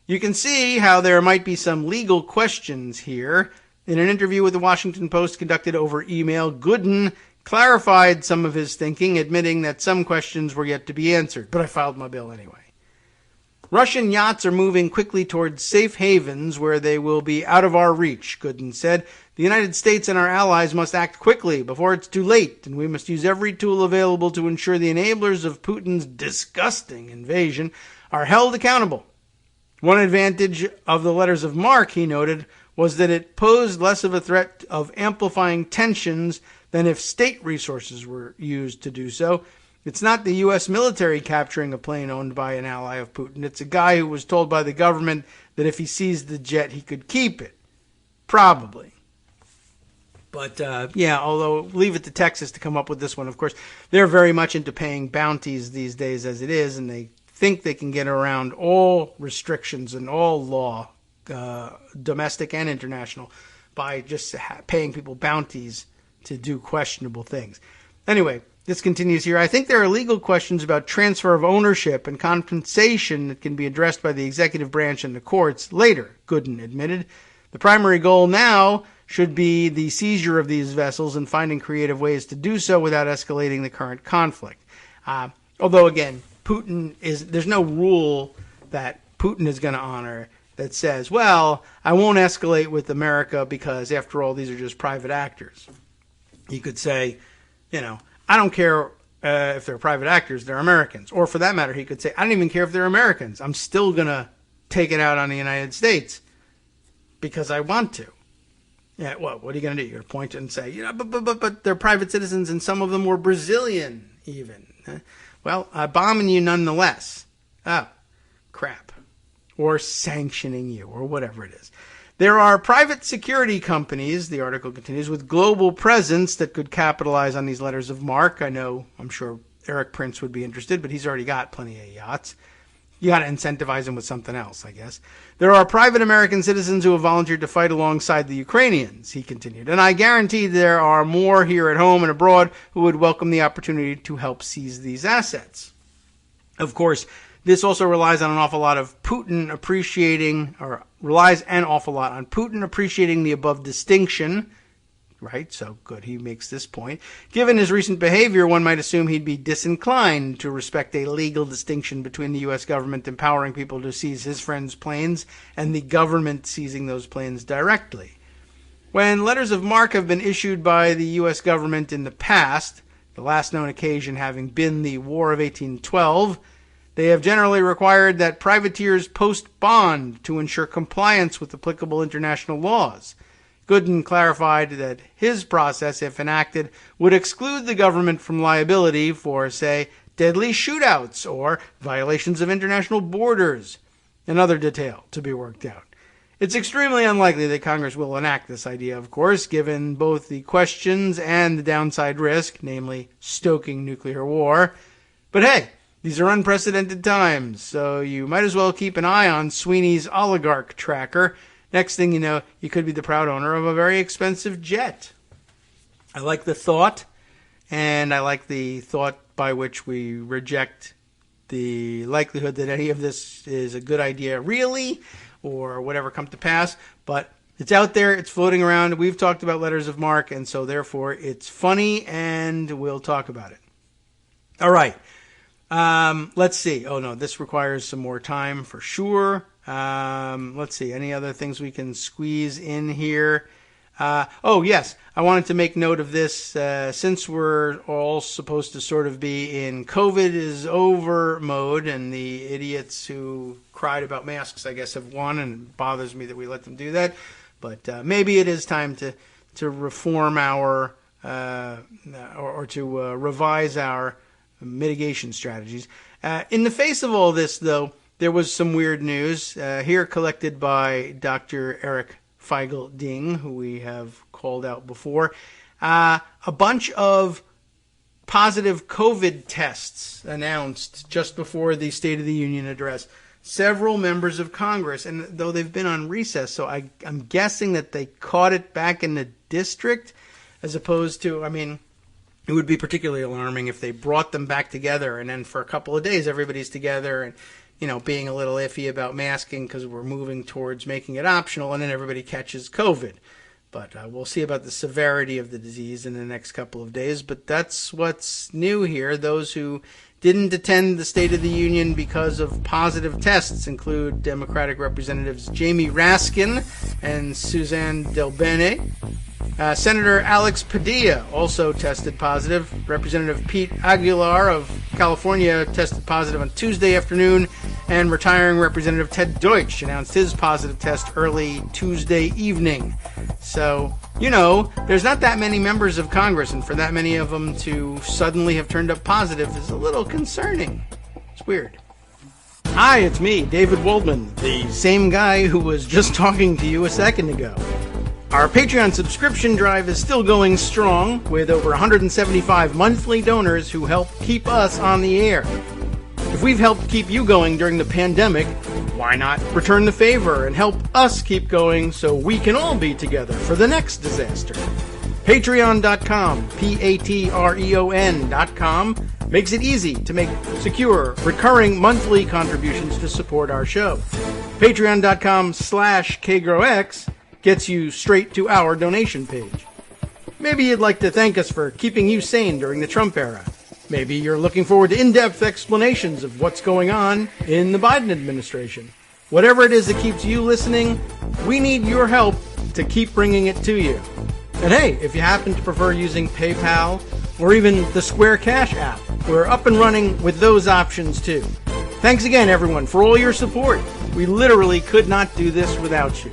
You can see how there might be some legal questions here. In an interview with the Washington Post conducted over email, Gooden clarified some of his thinking, admitting that some questions were yet to be answered. But I filed my bill anyway. Russian yachts are moving quickly towards safe havens where they will be out of our reach, Gooden said. The United States and our allies must act quickly before it's too late, and we must use every tool available to ensure the enablers of Putin's disgusting invasion are held accountable. One advantage of the letters of marque, he noted, was that it posed less of a threat of amplifying tensions than if state resources were used to do so. It's not the U.S. military capturing a plane owned by an ally of Putin. It's a guy who was told by the government that if he seized the jet, he could keep it. Probably. But, although leave it to Texas to come up with this one, of course. They're very much into paying bounties these days as it is, and they think they can get around all restrictions and all law, domestic and international, by just paying people bounties to do questionable things. Anyway, this continues here. I think there are legal questions about transfer of ownership and compensation that can be addressed by the executive branch and the courts later, Gooden admitted. The primary goal now should be the seizure of these vessels and finding creative ways to do so without escalating the current conflict. Although, again, there's no rule that Putin is going to honor that says, well, I won't escalate with America because, after all, these are just private actors. He could say, I don't care if they're private actors, they're Americans. Or for that matter, he could say, I don't even care if they're Americans. I'm still going to take it out on the United States because I want to. Yeah, well, what are you going to do? You're going to point and say, but they're private citizens and some of them were Brazilian even. Well, I'm bombing you nonetheless. Oh, crap. Or sanctioning you or whatever it is. There are private security companies, the article continues, with global presence that could capitalize on these letters of marque. I'm sure Eric Prince would be interested, but he's already got plenty of yachts. You got to incentivize him with something else, I guess. There are private American citizens who have volunteered to fight alongside the Ukrainians, he continued. And I guarantee there are more here at home and abroad who would welcome the opportunity to help seize these assets. Of course, this also relies on an awful lot of Putin appreciating, or relies an awful lot on Putin appreciating the above distinction. Right, so good, he makes this point. Given his recent behavior, one might assume he'd be disinclined to respect a legal distinction between the U.S. government empowering people to seize his friends' planes and the government seizing those planes directly. When letters of marque have been issued by the U.S. government in the past, the last known occasion having been the War of 1812, they have generally required that privateers post bond to ensure compliance with applicable international laws. Gooden clarified that his process, if enacted, would exclude the government from liability for, say, deadly shootouts or violations of international borders. Another detail to be worked out. It's extremely unlikely that Congress will enact this idea, of course, given both the questions and the downside risk, namely stoking nuclear war. But hey, these are unprecedented times, so you might as well keep an eye on Sweeney's oligarch tracker. Next thing you know, you could be the proud owner of a very expensive jet. I like the thought, and I like the thought by which we reject the likelihood that any of this is a good idea really, or whatever come to pass. But it's out there, it's floating around. We've talked about letters of marque, and so therefore it's funny, and we'll talk about it. All right. Let's see. Oh, no, this requires some more time for sure. Let's see. Any other things we can squeeze in here? Yes. I wanted to make note of this. Since we're all supposed to sort of be in COVID is over mode, and the idiots who cried about masks, I guess, have won, and it bothers me that we let them do that. But maybe it is time to reform our or to revise our mitigation strategies. In the face of all this, though, there was some weird news here collected by Dr. Eric Feigl-Ding, who we have called out before. A bunch of positive COVID tests announced just before the State of the Union address. Several members of Congress, and though they've been on recess, so I'm guessing that they caught it back in the district, as opposed to, it would be particularly alarming if they brought them back together and then for a couple of days everybody's together and being a little iffy about masking because we're moving towards making it optional, and then everybody catches COVID. But we'll see about the severity of the disease in the next couple of days. But that's what's new here. Those who didn't attend the State of the Union because of positive tests include Democratic Representatives Jamie Raskin and Suzanne DelBene. Senator Alex Padilla also tested positive. Representative Pete Aguilar of California tested positive on Tuesday afternoon, and retiring Representative Ted Deutsch announced his positive test early Tuesday evening. So, there's not that many members of Congress, and for that many of them to suddenly have turned up positive is a little concerning. It's weird. Hi, it's me, David Waldman, the same guy who was just talking to you a second ago. Our Patreon subscription drive is still going strong, with over 175 monthly donors who help keep us on the air. If we've helped keep you going during the pandemic, why not return the favor and help us keep going so we can all be together for the next disaster? Patreon.com, Patreon.com, makes it easy to make secure, recurring monthly contributions to support our show. Patreon.com/KagroX gets you straight to our donation page. Maybe you'd like to thank us for keeping you sane during the Trump era. Maybe you're looking forward to in-depth explanations of what's going on in the Biden administration. Whatever it is that keeps you listening, we need your help to keep bringing it to you. And hey, if you happen to prefer using PayPal or even the Square Cash app, we're up and running with those options too. Thanks again, everyone, for all your support. We literally could not do this without you.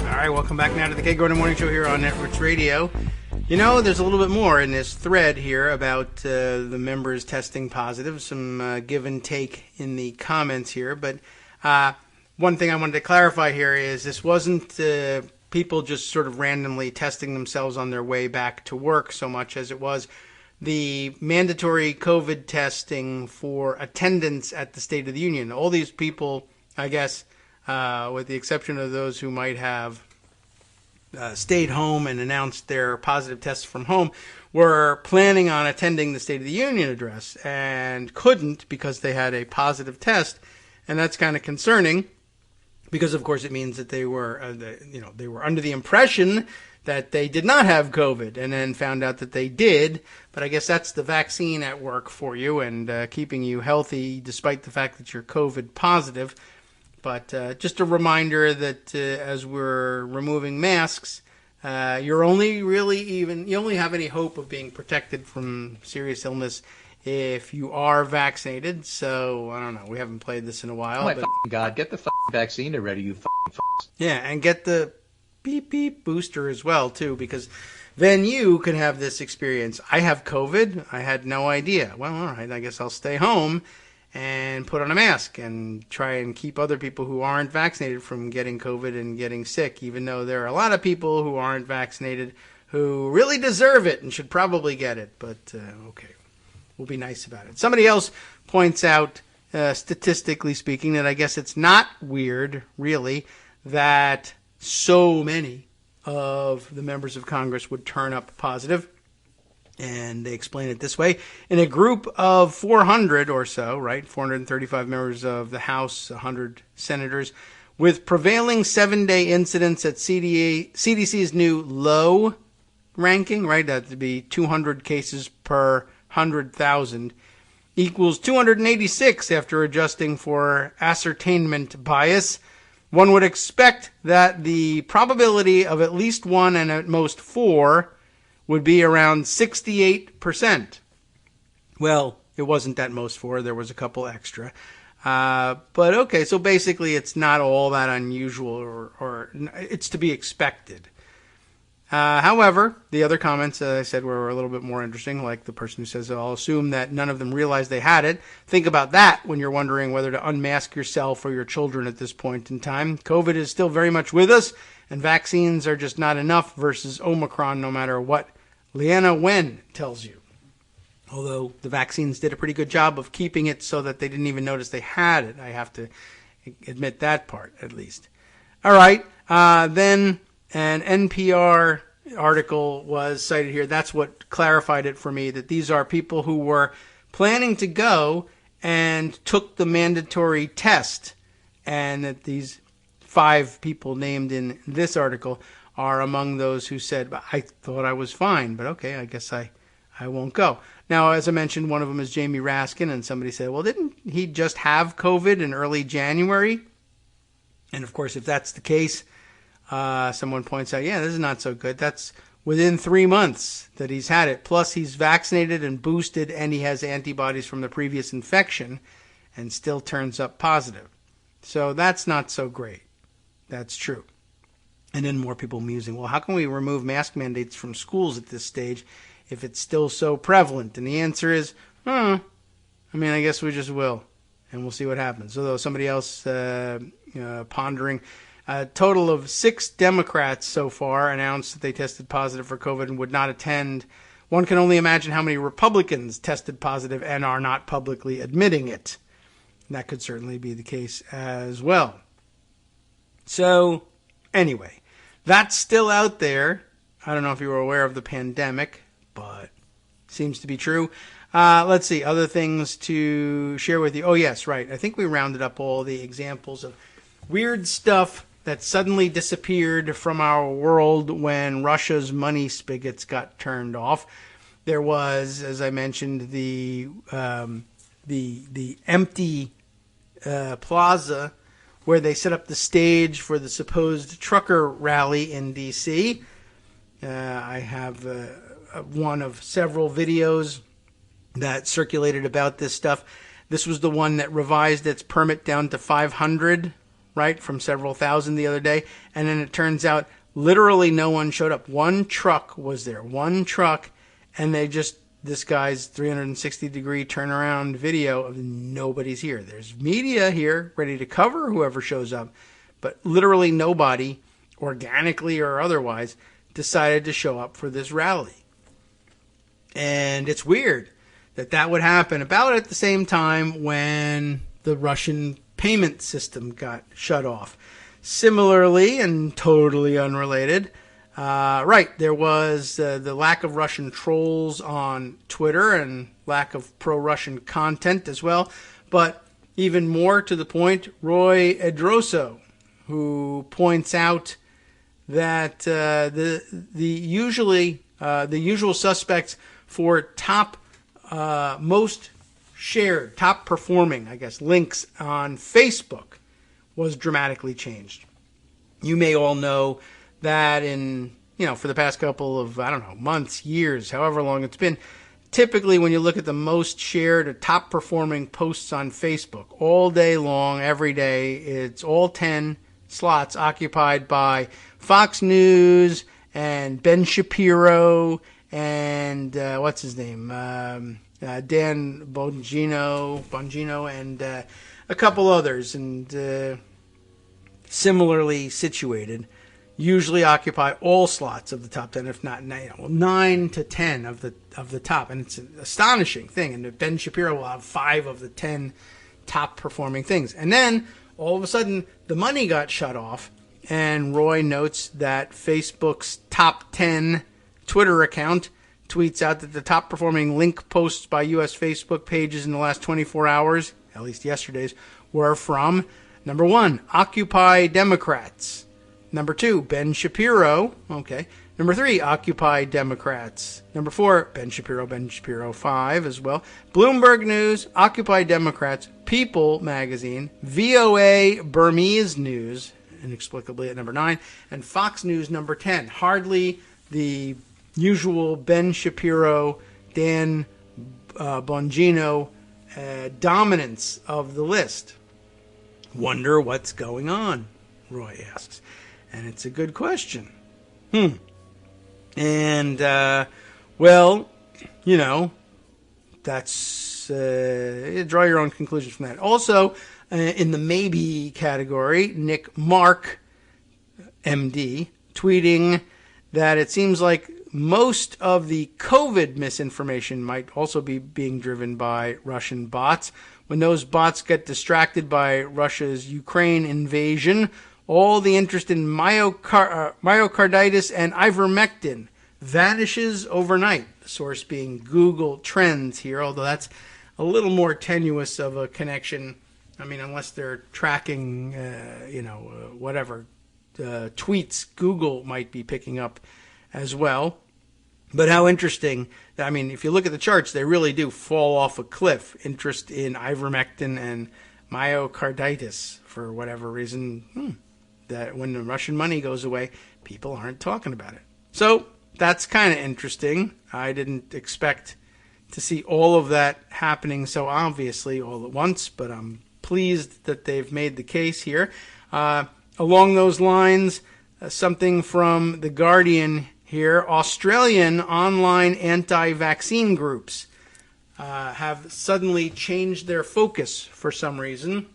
All right, welcome back now to the Kagro in the Morning Show here on Networks Radio. There's a little bit more in this thread here about the members testing positive, some give and take in the comments here. But one thing I wanted to clarify here is this wasn't people just sort of randomly testing themselves on their way back to work so much as it was the mandatory COVID testing for attendance at the State of the Union. All these people, I guess, with the exception of those who might have stayed home and announced their positive tests from home, were planning on attending the State of the Union address and couldn't because they had a positive test. And that's kind of concerning because, of course, it means that they were under the impression that they did not have COVID and then found out that they did. But I guess that's the vaccine at work for you and keeping you healthy despite the fact that you're COVID positive. But just a reminder that as we're removing masks, you only have any hope of being protected from serious illness if you are vaccinated. So, I don't know. We haven't played this in a while. Oh my God, get the vaccine already, you f***s. Yeah, and get the beep beep booster as well, too, because then you can have this experience. I have COVID. I had no idea. Well, all right, I guess I'll stay home and put on a mask and try and keep other people who aren't vaccinated from getting COVID and getting sick, even though there are a lot of people who aren't vaccinated who really deserve it and should probably get it. But, okay, we'll be nice about it. Somebody else points out, statistically speaking, that I guess it's not weird, really, that so many of the members of Congress would turn up positive. And they explain it this way. In a group of 400 or so, right, 435 members of the House, 100 senators, with prevailing 7-day incidence at CDC's new low ranking, right, that would be 200 cases per 100,000, equals 286 after adjusting for ascertainment bias. One would expect that the probability of at least one and at most four would be around 68%. Well, it wasn't at most four. There was a couple extra. But okay, so basically it's not all that unusual or it's to be expected. However, the other comments, I said, were a little bit more interesting, like the person who says, I'll assume that none of them realized they had it. Think about that when you're wondering whether to unmask yourself or your children at this point in time. COVID is still very much with us, and vaccines are just not enough versus Omicron, no matter what Leanna Wen tells you. Although the vaccines did a pretty good job of keeping it so that they didn't even notice they had it. I have to admit that part, at least. All right, then an NPR article was cited here, that's what clarified it for me, that these are people who were planning to go and took the mandatory test, and that these 5 people named in this article are among those who said, I thought I was fine, but okay, I guess I won't go. Now, as I mentioned, one of them is Jamie Raskin, and somebody said, well, didn't he just have COVID in early January? And of course, if that's the case, someone points out, yeah, this is not so good. That's within 3 months that he's had it. Plus, he's vaccinated and boosted, and he has antibodies from the previous infection and still turns up positive. So that's not so great. That's true. And then more people musing, well, how can we remove mask mandates from schools at this stage if it's still so prevalent? And the answer is, I guess we just will, and we'll see what happens. Although somebody else pondering, a total of 6 Democrats so far announced that they tested positive for COVID and would not attend. One can only imagine how many Republicans tested positive and are not publicly admitting it. And that could certainly be the case as well. So, anyway, that's still out there. I don't know if you were aware of the pandemic, but seems to be true. Let's see, other things to share with you. Oh, yes, right. I think we rounded up all the examples of weird stuff that suddenly disappeared from our world when Russia's money spigots got turned off. There was, as I mentioned, the empty plaza where they set up the stage for the supposed trucker rally in D.C. I have one of several videos that circulated about this stuff. This was the one that revised its permit down to 500, right, from several thousand the other day. And then it turns out literally no one showed up. One truck was there, and this guy's 360-degree turnaround video of nobody's here. There's media here ready to cover whoever shows up, but literally nobody, organically or otherwise, decided to show up for this rally. And it's weird that would happen about at the same time when the Russian payment system got shut off. Similarly, and totally unrelated, there was the lack of Russian trolls on Twitter and lack of pro-Russian content as well. But even more to the point, Roy Edroso, who points out that the usual suspects for most shared, top performing, links on Facebook was dramatically changed. You may all know that for the past couple of, months, years, however long it's been, typically when you look at the most shared or top performing posts on Facebook all day long, every day, it's all 10 slots occupied by Fox News and Ben Shapiro and what's his name? Dan Bongino and a couple others, and similarly situated, usually occupy all slots of the top 10, if not 9 to 10 of the top. And it's an astonishing thing. And Ben Shapiro will have 5 of the 10 top performing things. And then all of a sudden the money got shut off, and Roy notes that Facebook's top 10 Twitter account tweets out that the top performing link posts by U.S. Facebook pages in the last 24 hours, at least yesterday's, were from, number 1, Occupy Democrats. Number 2, Ben Shapiro. Okay. Number 3, Occupy Democrats. Number 4, Ben Shapiro 5 as well. Bloomberg News, Occupy Democrats, People Magazine, VOA Burmese News, inexplicably at number 9, and Fox News number 10. Hardly the usual Ben Shapiro, Dan Bongino dominance of the list. Wonder what's going on, Roy asks. And it's a good question. And, that's, draw your own conclusions from that. Also, in the maybe category, Nick Mark, MD, tweeting that it seems like most of the COVID misinformation might also be being driven by Russian bots. When those bots get distracted by Russia's Ukraine invasion All the interest in myocarditis and ivermectin vanishes overnight. The source being Google Trends here, although that's a little more tenuous of a connection. I mean, unless they're tracking, whatever tweets Google might be picking up as well. But how interesting. I mean, if you look at the charts, they really do fall off a cliff. Interest in ivermectin and myocarditis for whatever reason. That when the Russian money goes away, people aren't talking about it. So that's kind of interesting. I didn't expect to see all of that happening so obviously all at once, but I'm pleased that they've made the case here. Along those lines, something from The Guardian here. Australian online anti-vaccine groups have suddenly changed their focus for some reason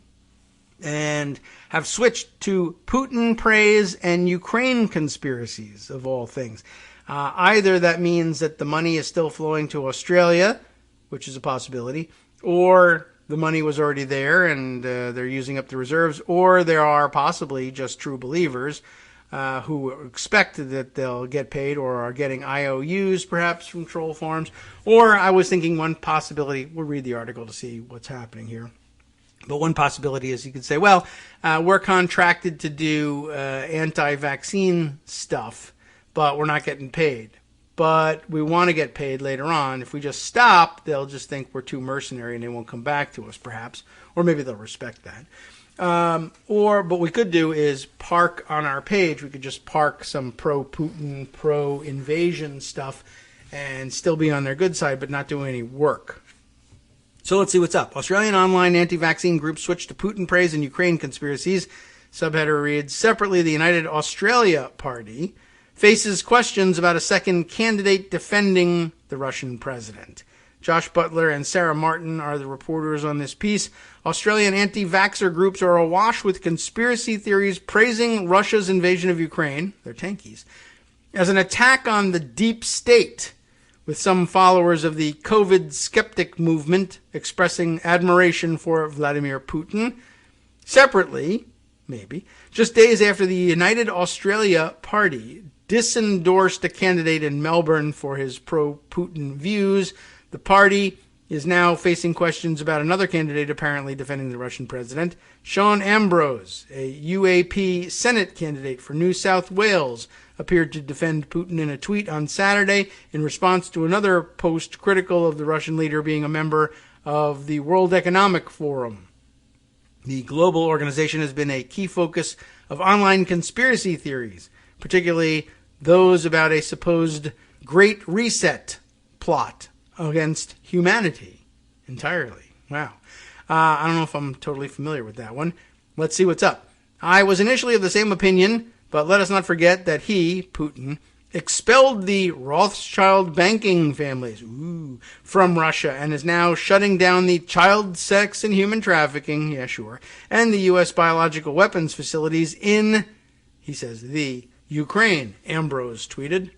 and have switched to Putin praise and Ukraine conspiracies, of all things. Either that means that the money is still flowing to Australia, which is a possibility, or the money was already there and they're using up the reserves, or there are possibly just true believers who expect that they'll get paid or are getting IOUs perhaps from troll farms. Or I was thinking one possibility, we'll read the article to see what's happening here. But one possibility is you could say, well, we're contracted to do anti-vaccine stuff, but we're not getting paid. But we want to get paid later on. If we just stop, they'll just think we're too mercenary and they won't come back to us, perhaps. Or maybe they'll respect that. Or what we could do is park on our page. We could just park some pro-Putin, pro-invasion stuff and still be on their good side, but not do any work. So let's see what's up. Australian online anti-vaccine groups switched to Putin praise and Ukraine conspiracies. Subheader reads, separately, the United Australia Party faces questions about a second candidate defending the Russian president. Josh Butler and Sarah Martin are the reporters on this piece. Australian anti-vaxxer groups are awash with conspiracy theories praising Russia's invasion of Ukraine, they're tankies, as an attack on the deep state, with some followers of the COVID skeptic movement expressing admiration for Vladimir Putin. Separately, maybe, just days after the United Australia Party disendorsed a candidate in Melbourne for his pro-Putin views, the party is now facing questions about another candidate apparently defending the Russian president. Sean Ambrose, a UAP Senate candidate for New South Wales, appeared to defend Putin in a tweet on Saturday in response to another post critical of the Russian leader being a member of the World Economic Forum. The global organization has been a key focus of online conspiracy theories, particularly those about a supposed Great Reset plot against humanity entirely. Wow. I don't know if I'm totally familiar with that one. Let's see what's up. I was initially of the same opinion, but let us not forget that he, Putin, expelled the Rothschild banking families from Russia and is now shutting down the child sex and human trafficking, yeah, sure, and the U.S. biological weapons facilities in, he says, the Ukraine, Ambrose tweeted.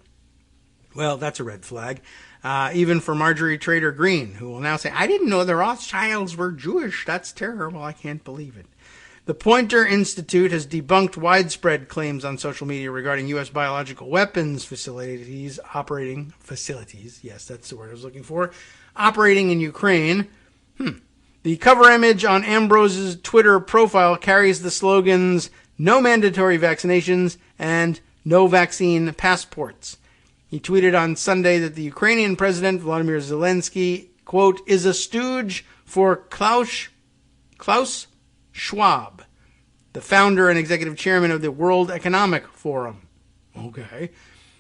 Well, that's a red flag. Even for Marjorie Trader Green, who will now say, I didn't know the Rothschilds were Jewish. That's terrible. I can't believe it. The Poynter Institute has debunked widespread claims on social media regarding U.S. biological weapons facilities, yes, that's the word I was looking for, operating in Ukraine. The cover image on Ambrose's Twitter profile carries the slogans, no mandatory vaccinations and no vaccine passports. He tweeted on Sunday that the Ukrainian President, Volodymyr Zelensky, quote, is a stooge for Klaus Schwab, the founder and executive chairman of the World Economic Forum. Okay.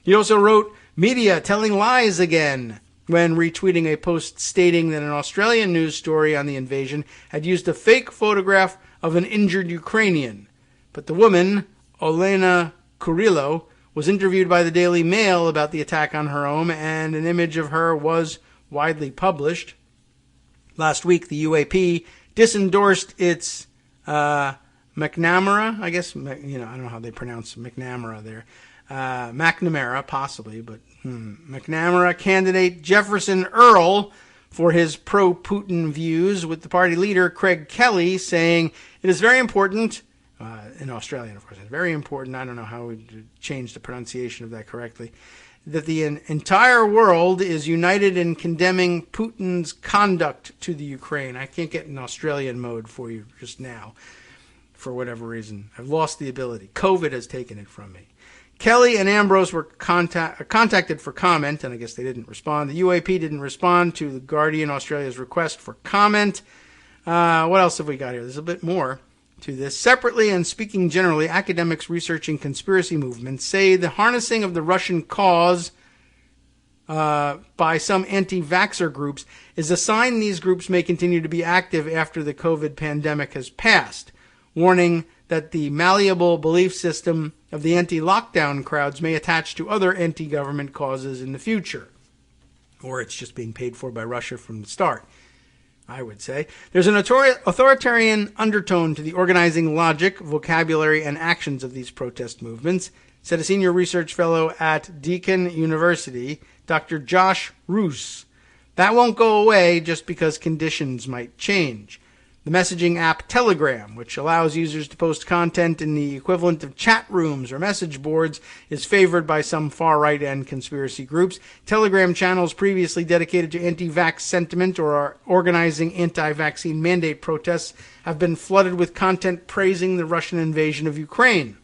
He also wrote, media telling lies again, when retweeting a post stating that an Australian news story on the invasion had used a fake photograph of an injured Ukrainian. But the woman, Olena Kurylo, was interviewed by the Daily Mail about the attack on her home, and an image of her was widely published. Last week, the UAP disendorsed its McNamara, I guess, I don't know how they pronounce McNamara there. McNamara, possibly, but McNamara candidate Jefferson Earl for his pro-Putin views, with the party leader Craig Kelly saying, it is very important, in Australia, and of course, it's very important. I don't know how we change the pronunciation of that correctly. That the entire world is united in condemning Putin's conduct to the Ukraine. I can't get in Australian mode for you just now, for whatever reason. I've lost the ability. COVID has taken it from me. Kelly and Ambrose were contacted for comment, and I guess they didn't respond. The UAP didn't respond to the Guardian Australia's request for comment. What else have we got here? There's a bit more to this. Separately and speaking generally, academics researching conspiracy movements say the harnessing of the Russian cause by some anti-vaxxer groups is a sign these groups may continue to be active after the COVID pandemic has passed, warning that the malleable belief system of the anti-lockdown crowds may attach to other anti-government causes in the future. Or it's just being paid for by Russia from the start, I would say. There's an authoritarian undertone to the organizing logic, vocabulary, and actions of these protest movements, said a senior research fellow at Deakin University, Dr. Josh Roos. That won't go away just because conditions might change. The messaging app Telegram, which allows users to post content in the equivalent of chat rooms or message boards, is favored by some far-right and conspiracy groups. Telegram channels previously dedicated to anti-vax sentiment or are organizing anti-vaccine mandate protests have been flooded with content praising the Russian invasion of Ukraine.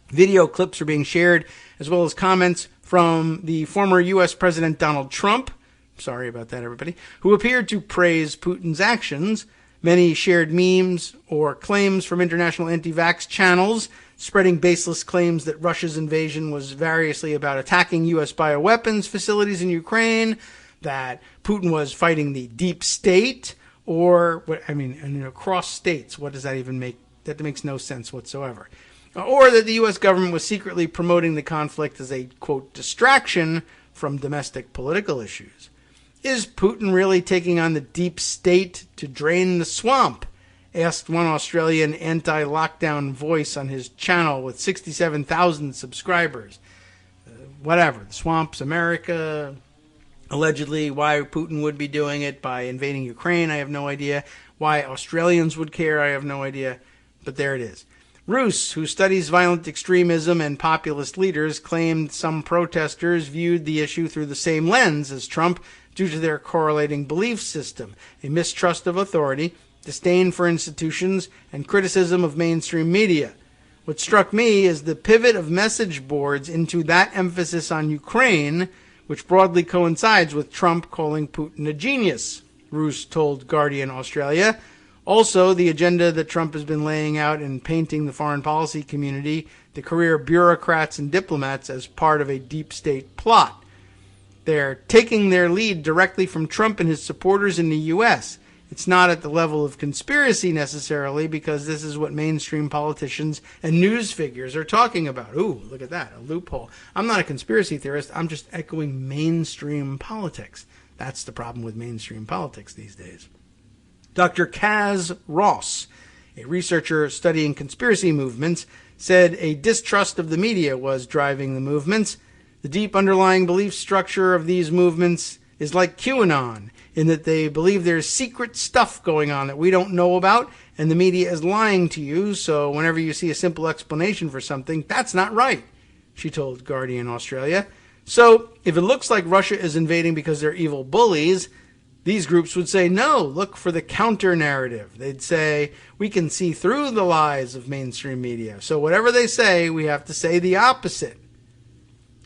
Video clips are being shared, as well as comments from the former U.S. President Donald Trump, sorry about that, everybody, who appeared to praise Putin's actions. Many shared memes or claims from international anti-vax channels, spreading baseless claims that Russia's invasion was variously about attacking U.S. bioweapons facilities in Ukraine, that Putin was fighting the deep state, or, across states. What does that even make? That makes no sense whatsoever. Or that the U.S. government was secretly promoting the conflict as a, quote, distraction from domestic political issues. Is Putin really taking on the deep state to drain the swamp? Asked one Australian anti-lockdown voice on his channel with 67,000 subscribers. Whatever. The swamp's America. Allegedly, why Putin would be doing it by invading Ukraine, I have no idea. Why Australians would care, I have no idea. But there it is. Roos, who studies violent extremism and populist leaders, claimed some protesters viewed the issue through the same lens as Trump, due to their correlating belief system, a mistrust of authority, disdain for institutions, and criticism of mainstream media. What struck me is the pivot of message boards into that emphasis on Ukraine, which broadly coincides with Trump calling Putin a genius, Roos told Guardian Australia. Also, the agenda that Trump has been laying out in painting the foreign policy community, the career bureaucrats and diplomats, as part of a deep state plot. They're taking their lead directly from Trump and his supporters in the U.S. It's not at the level of conspiracy necessarily, because this is what mainstream politicians and news figures are talking about. Ooh, look at that, a loophole. I'm not a conspiracy theorist. I'm just echoing mainstream politics. That's the problem with mainstream politics these days. Dr. Kaz Ross, a researcher studying conspiracy movements, said a distrust of the media was driving the movements. The deep underlying belief structure of these movements is like QAnon, in that they believe there's secret stuff going on that we don't know about, and the media is lying to you, so whenever you see a simple explanation for something, that's not right, she told Guardian Australia. So, if it looks like Russia is invading because they're evil bullies, these groups would say, no, look for the counter-narrative. They'd say, we can see through the lies of mainstream media, so whatever they say, we have to say the opposite.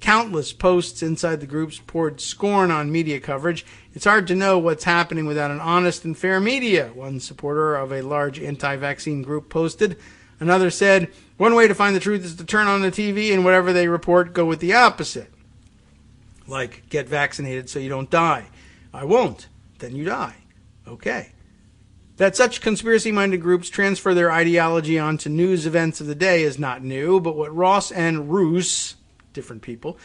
Countless posts inside the groups poured scorn on media coverage. It's hard to know what's happening without an honest and fair media, one supporter of a large anti-vaccine group posted. Another said, one way to find the truth is to turn on the TV and whatever they report, go with the opposite. Like, get vaccinated so you don't die. I won't. Then you die. Okay. That such conspiracy-minded groups transfer their ideology onto news events of the day is not new, but what Ross and Roos, different people,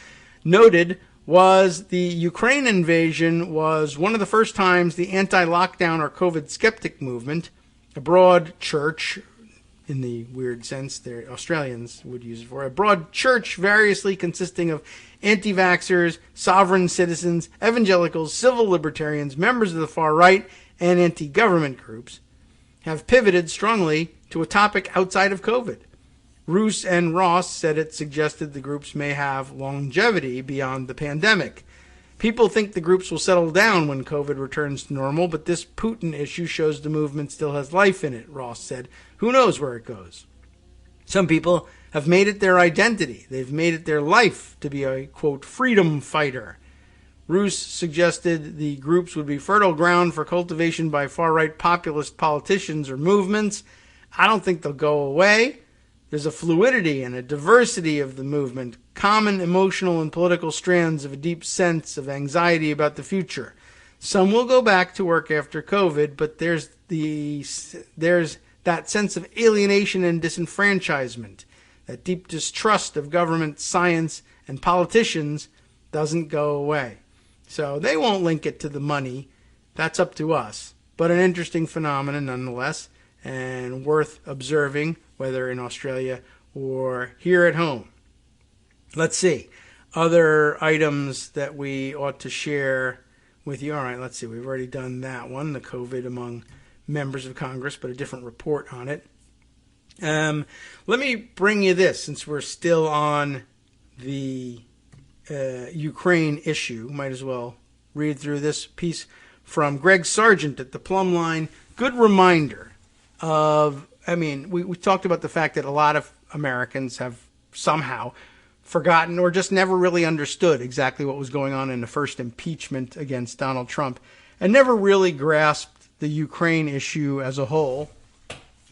noted was the Ukraine invasion was one of the first times the anti-lockdown or COVID skeptic movement, a broad church, in the weird sense the Australians would use it for, a broad church variously consisting of anti-vaxxers, sovereign citizens, evangelicals, civil libertarians, members of the far right, and anti-government groups, have pivoted strongly to a topic outside of COVID. Roos and Ross said it suggested the groups may have longevity beyond the pandemic. People think the groups will settle down when COVID returns to normal, but this Putin issue shows the movement still has life in it, Ross said. Who knows where it goes? Some people have made it their identity. They've made it their life to be a, quote, freedom fighter. Roos suggested the groups would be fertile ground for cultivation by far-right populist politicians or movements. I don't think they'll go away. There's a fluidity and a diversity of the movement, common emotional and political strands of a deep sense of anxiety about the future. Some will go back to work after COVID, but there's that sense of alienation and disenfranchisement. That deep distrust of government, science, and politicians doesn't go away. So they won't link it to the money. That's up to us. But an interesting phenomenon nonetheless, and worth observing, whether in Australia or here at home. Let's see. Other items that we ought to share with you. All right, let's see. We've already done that one, the COVID among members of Congress, but a different report on it. Let me bring you this, since we're still on the Ukraine issue. Might as well read through this piece from Greg Sargent at the Plumb Line. Good reminder of, we talked about the fact that a lot of Americans have somehow forgotten or just never really understood exactly what was going on in the first impeachment against Donald Trump and never really grasped the Ukraine issue as a whole.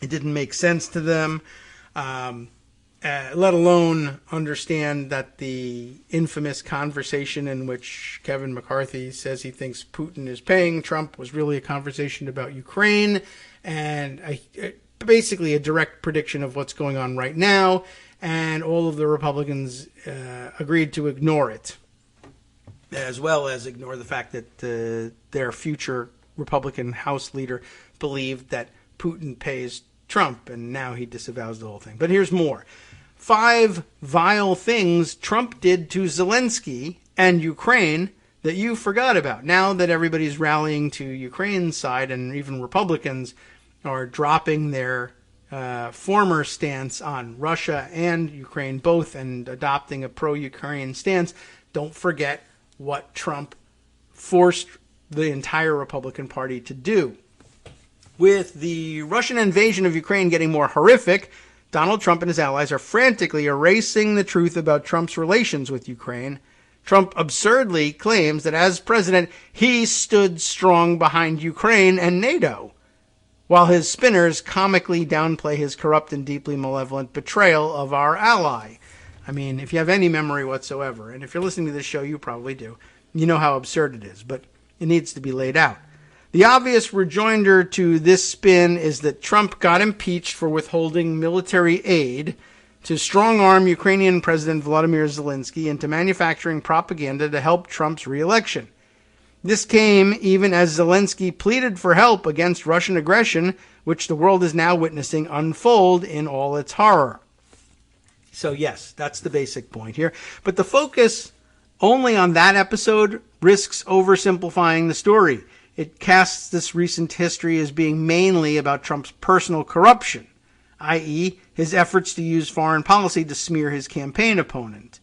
It didn't make sense to them, let alone understand that the infamous conversation in which Kevin McCarthy says he thinks Putin is paying Trump was really a conversation about Ukraine and basically a direct prediction of what's going on right now, and all of the Republicans agreed to ignore it, as well as ignore the fact that their future Republican House leader believed that Putin pays Trump, and now he disavows the whole thing. But here's more. 5 vile things Trump did to Zelensky and Ukraine that you forgot about. Now that everybody's rallying to Ukraine's side, and even Republicans are dropping their former stance on Russia and Ukraine both and adopting a pro-Ukraine stance, don't forget what Trump forced the entire Republican Party to do. With the Russian invasion of Ukraine getting more horrific, Donald Trump and his allies are frantically erasing the truth about Trump's relations with Ukraine. Trump absurdly claims that as president, he stood strong behind Ukraine and NATO, while his spinners comically downplay his corrupt and deeply malevolent betrayal of our ally. I mean, if you have any memory whatsoever, and if you're listening to this show, you probably do, you know how absurd it is, but it needs to be laid out. The obvious rejoinder to this spin is that Trump got impeached for withholding military aid to strong-arm Ukrainian President Volodymyr Zelensky into manufacturing propaganda to help Trump's re-election. This came even as Zelensky pleaded for help against Russian aggression, which the world is now witnessing unfold in all its horror. So yes, that's the basic point here. But the focus only on that episode risks oversimplifying the story. It casts this recent history as being mainly about Trump's personal corruption, i.e., his efforts to use foreign policy to smear his campaign opponent.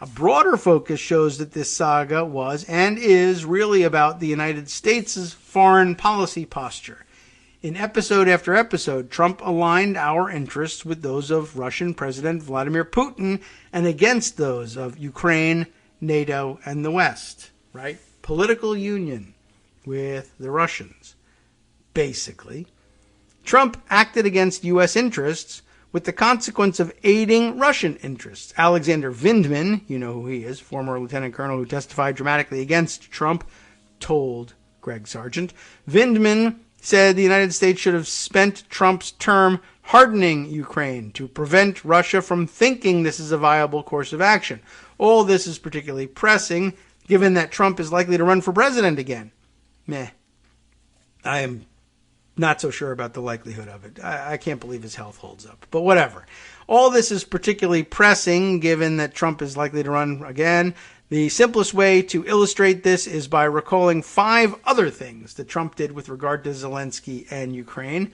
A broader focus shows that this saga was and is really about the United States' foreign policy posture. In episode after episode, Trump aligned our interests with those of Russian President Vladimir Putin and against those of Ukraine, NATO, and the West, right? Political union with the Russians, basically. Trump acted against U.S. interests with the consequence of aiding Russian interests. Alexander Vindman, you know who he is, former lieutenant colonel who testified dramatically against Trump, told Greg Sargent. Vindman said the United States should have spent Trump's term hardening Ukraine to prevent Russia from thinking this is a viable course of action. All this is particularly pressing, given that Trump is likely to run for president again. I am not so sure about the likelihood of it. I can't believe his health holds up, but whatever. All this is particularly pressing, given that Trump is likely to run again. The simplest way to illustrate this is by recalling 5 other things that Trump did with regard to Zelensky and Ukraine.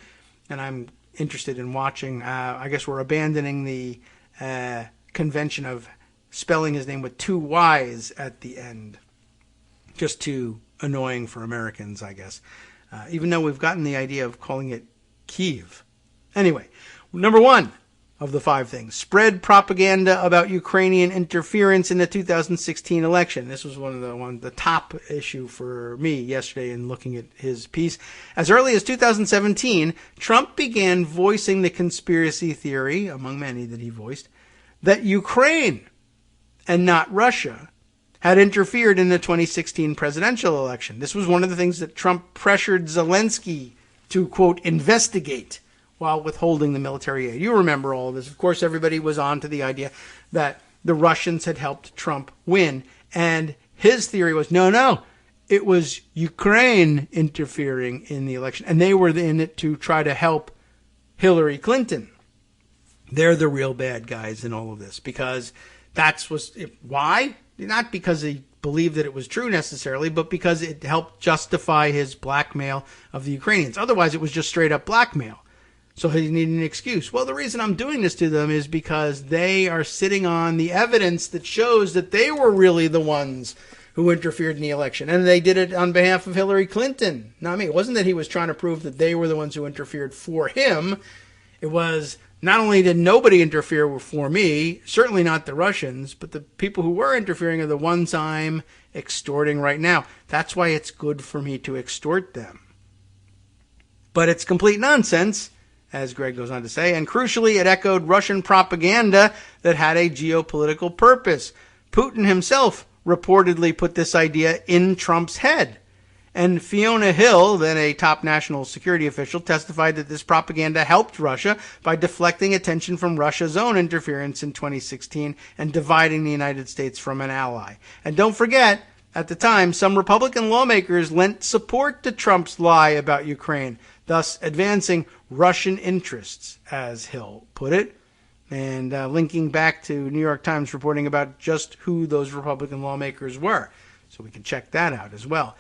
and I'm interested in watching. I guess we're abandoning the convention of spelling his name with two Y's at the end. Just too annoying for Americans, I guess. Even though we've gotten the idea of calling it Kiev. Anyway, number 1 of the 5 things. Spread propaganda about Ukrainian interference in the 2016 election. This was one of the top issue for me yesterday in looking at his piece. As early as 2017, Trump began voicing the conspiracy theory, among many that he voiced, that Ukraine and not Russia had interfered in the 2016 presidential election. This was one of the things that Trump pressured Zelensky to, quote, investigate while withholding the military aid. You remember all of this. Of course, everybody was on to the idea that the Russians had helped Trump win. And his theory was, no, it was Ukraine interfering in the election. And they were in it to try to help Hillary Clinton. They're the real bad guys in all of this. Because why? Not because he believed that it was true necessarily, but because it helped justify his blackmail of the Ukrainians. Otherwise, it was just straight up blackmail. So he needed an excuse. Well, the reason I'm doing this to them is because they are sitting on the evidence that shows that they were really the ones who interfered in the election. And they did it on behalf of Hillary Clinton, not me. It wasn't that he was trying to prove that they were the ones who interfered for him. It was not only did nobody interfere for me, certainly not the Russians, but the people who were interfering are the ones I'm extorting right now. That's why it's good for me to extort them. But it's complete nonsense, as Greg goes on to say, and crucially, it echoed Russian propaganda that had a geopolitical purpose. Putin himself reportedly put this idea in Trump's head. And Fiona Hill, then a top national security official, testified that this propaganda helped Russia by deflecting attention from Russia's own interference in 2016 and dividing the United States from an ally. And don't forget, at the time, some Republican lawmakers lent support to Trump's lie about Ukraine, thus advancing Russian interests, as Hill put it, and linking back to New York Times reporting about just who those Republican lawmakers were. So we can check that out as well.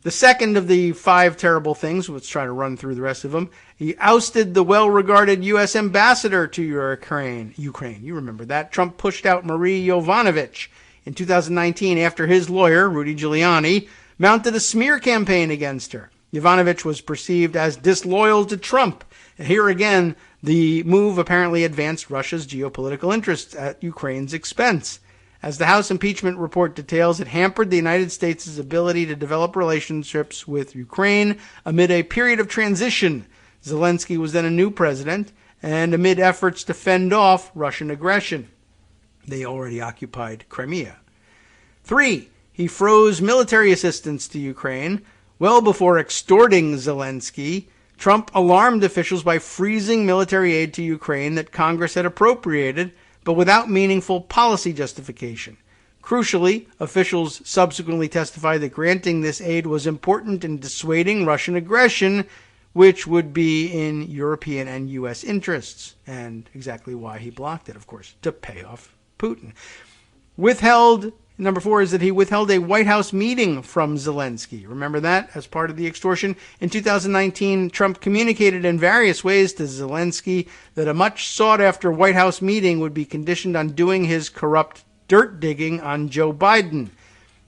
The second of the 5 terrible things, let's try to run through the rest of them. He ousted the well-regarded U.S. ambassador to Ukraine. You remember that. Trump pushed out Marie Yovanovitch in 2019 after his lawyer, Rudy Giuliani, mounted a smear campaign against her. Yovanovitch was perceived as disloyal to Trump. And here again, the move apparently advanced Russia's geopolitical interests at Ukraine's expense. As the House impeachment report details, it hampered the United States' ability to develop relationships with Ukraine amid a period of transition. Zelensky was then a new president, and amid efforts to fend off Russian aggression. They already occupied Crimea. 3. He froze military assistance to Ukraine. Well before extorting Zelensky, Trump alarmed officials by freezing military aid to Ukraine that Congress had appropriated, but without meaningful policy justification. Crucially, officials subsequently testified that granting this aid was important in dissuading Russian aggression, which would be in European and U.S. interests, and exactly why he blocked it, of course, to pay off Putin. Number 4 is that he withheld a White House meeting from Zelensky. Remember that as part of the extortion? In 2019, Trump communicated in various ways to Zelensky that a much sought-after White House meeting would be conditioned on doing his corrupt dirt digging on Joe Biden.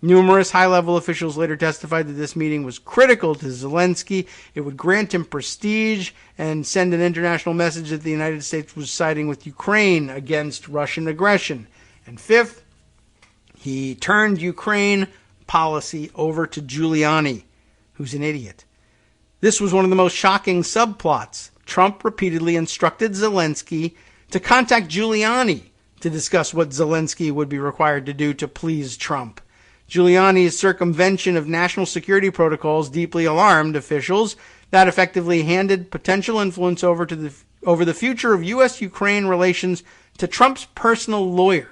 Numerous high-level officials later testified that this meeting was critical to Zelensky. It would grant him prestige and send an international message that the United States was siding with Ukraine against Russian aggression. And 5th, he turned Ukraine policy over to Giuliani, who's an idiot. This was one of the most shocking subplots. Trump repeatedly instructed Zelensky to contact Giuliani to discuss what Zelensky would be required to do to please Trump. Giuliani's circumvention of national security protocols deeply alarmed officials. That effectively handed potential influence over the future of U.S.-Ukraine relations to Trump's personal lawyer,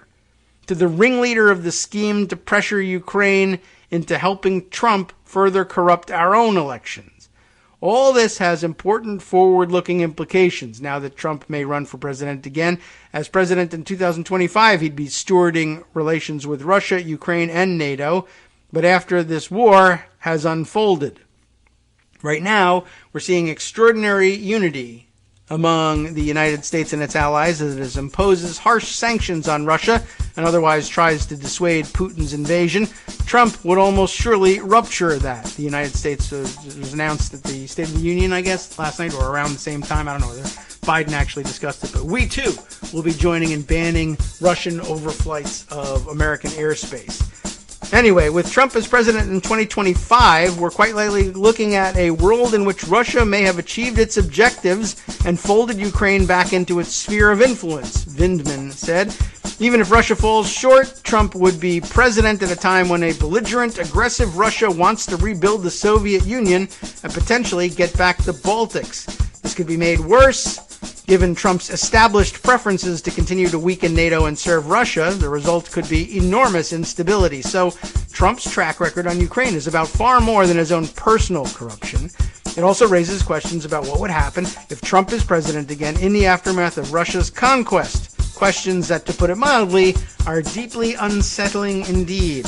to the ringleader of the scheme to pressure Ukraine into helping Trump further corrupt our own elections. All this has important forward-looking implications now that Trump may run for president again. As president in 2025, he'd be stewarding relations with Russia, Ukraine, and NATO. But after this war has unfolded, right now we're seeing extraordinary unity among the United States and its allies as it imposes harsh sanctions on Russia and otherwise tries to dissuade Putin's invasion. Trump would almost surely rupture that. The United States was announced at the State of the Union, I guess, last night or around the same time. I don't know. Biden actually discussed it. But we, too, will be joining in banning Russian overflights of American airspace. Anyway, with Trump as president in 2025, we're quite likely looking at a world in which Russia may have achieved its objectives and folded Ukraine back into its sphere of influence, Vindman said. Even if Russia falls short, Trump would be president at a time when a belligerent, aggressive Russia wants to rebuild the Soviet Union and potentially get back the Baltics. This could be made worse. Given Trump's established preferences to continue to weaken NATO and serve Russia, the result could be enormous instability. So Trump's track record on Ukraine is about far more than his own personal corruption. It also raises questions about what would happen if Trump is president again in the aftermath of Russia's conquest. Questions that, to put it mildly, are deeply unsettling indeed.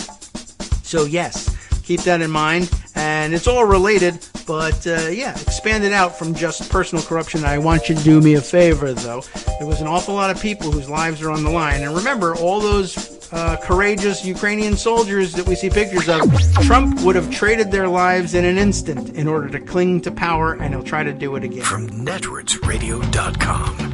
So yes, keep that in mind. And it's all related, but expand it out from just personal corruption. I want you to do me a favor, though. There was an awful lot of people whose lives are on the line. And remember, all those courageous Ukrainian soldiers that we see pictures of, Trump would have traded their lives in an instant in order to cling to power, and he'll try to do it again. From networksradio.com.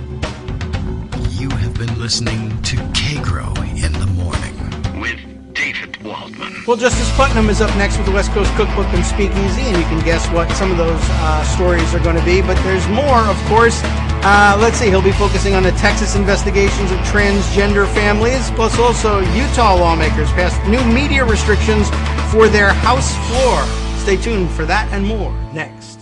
You have been listening to Kagro in the Morning with David Waldman. Well, Justice Putnam is up next with the West Coast Cookbook and Speakeasy, and you can guess what some of those stories are going to be. But there's more, of course. Let's see, he'll be focusing on the Texas investigations of transgender families, plus also Utah lawmakers passed new media restrictions for their House floor. Stay tuned for that and more next.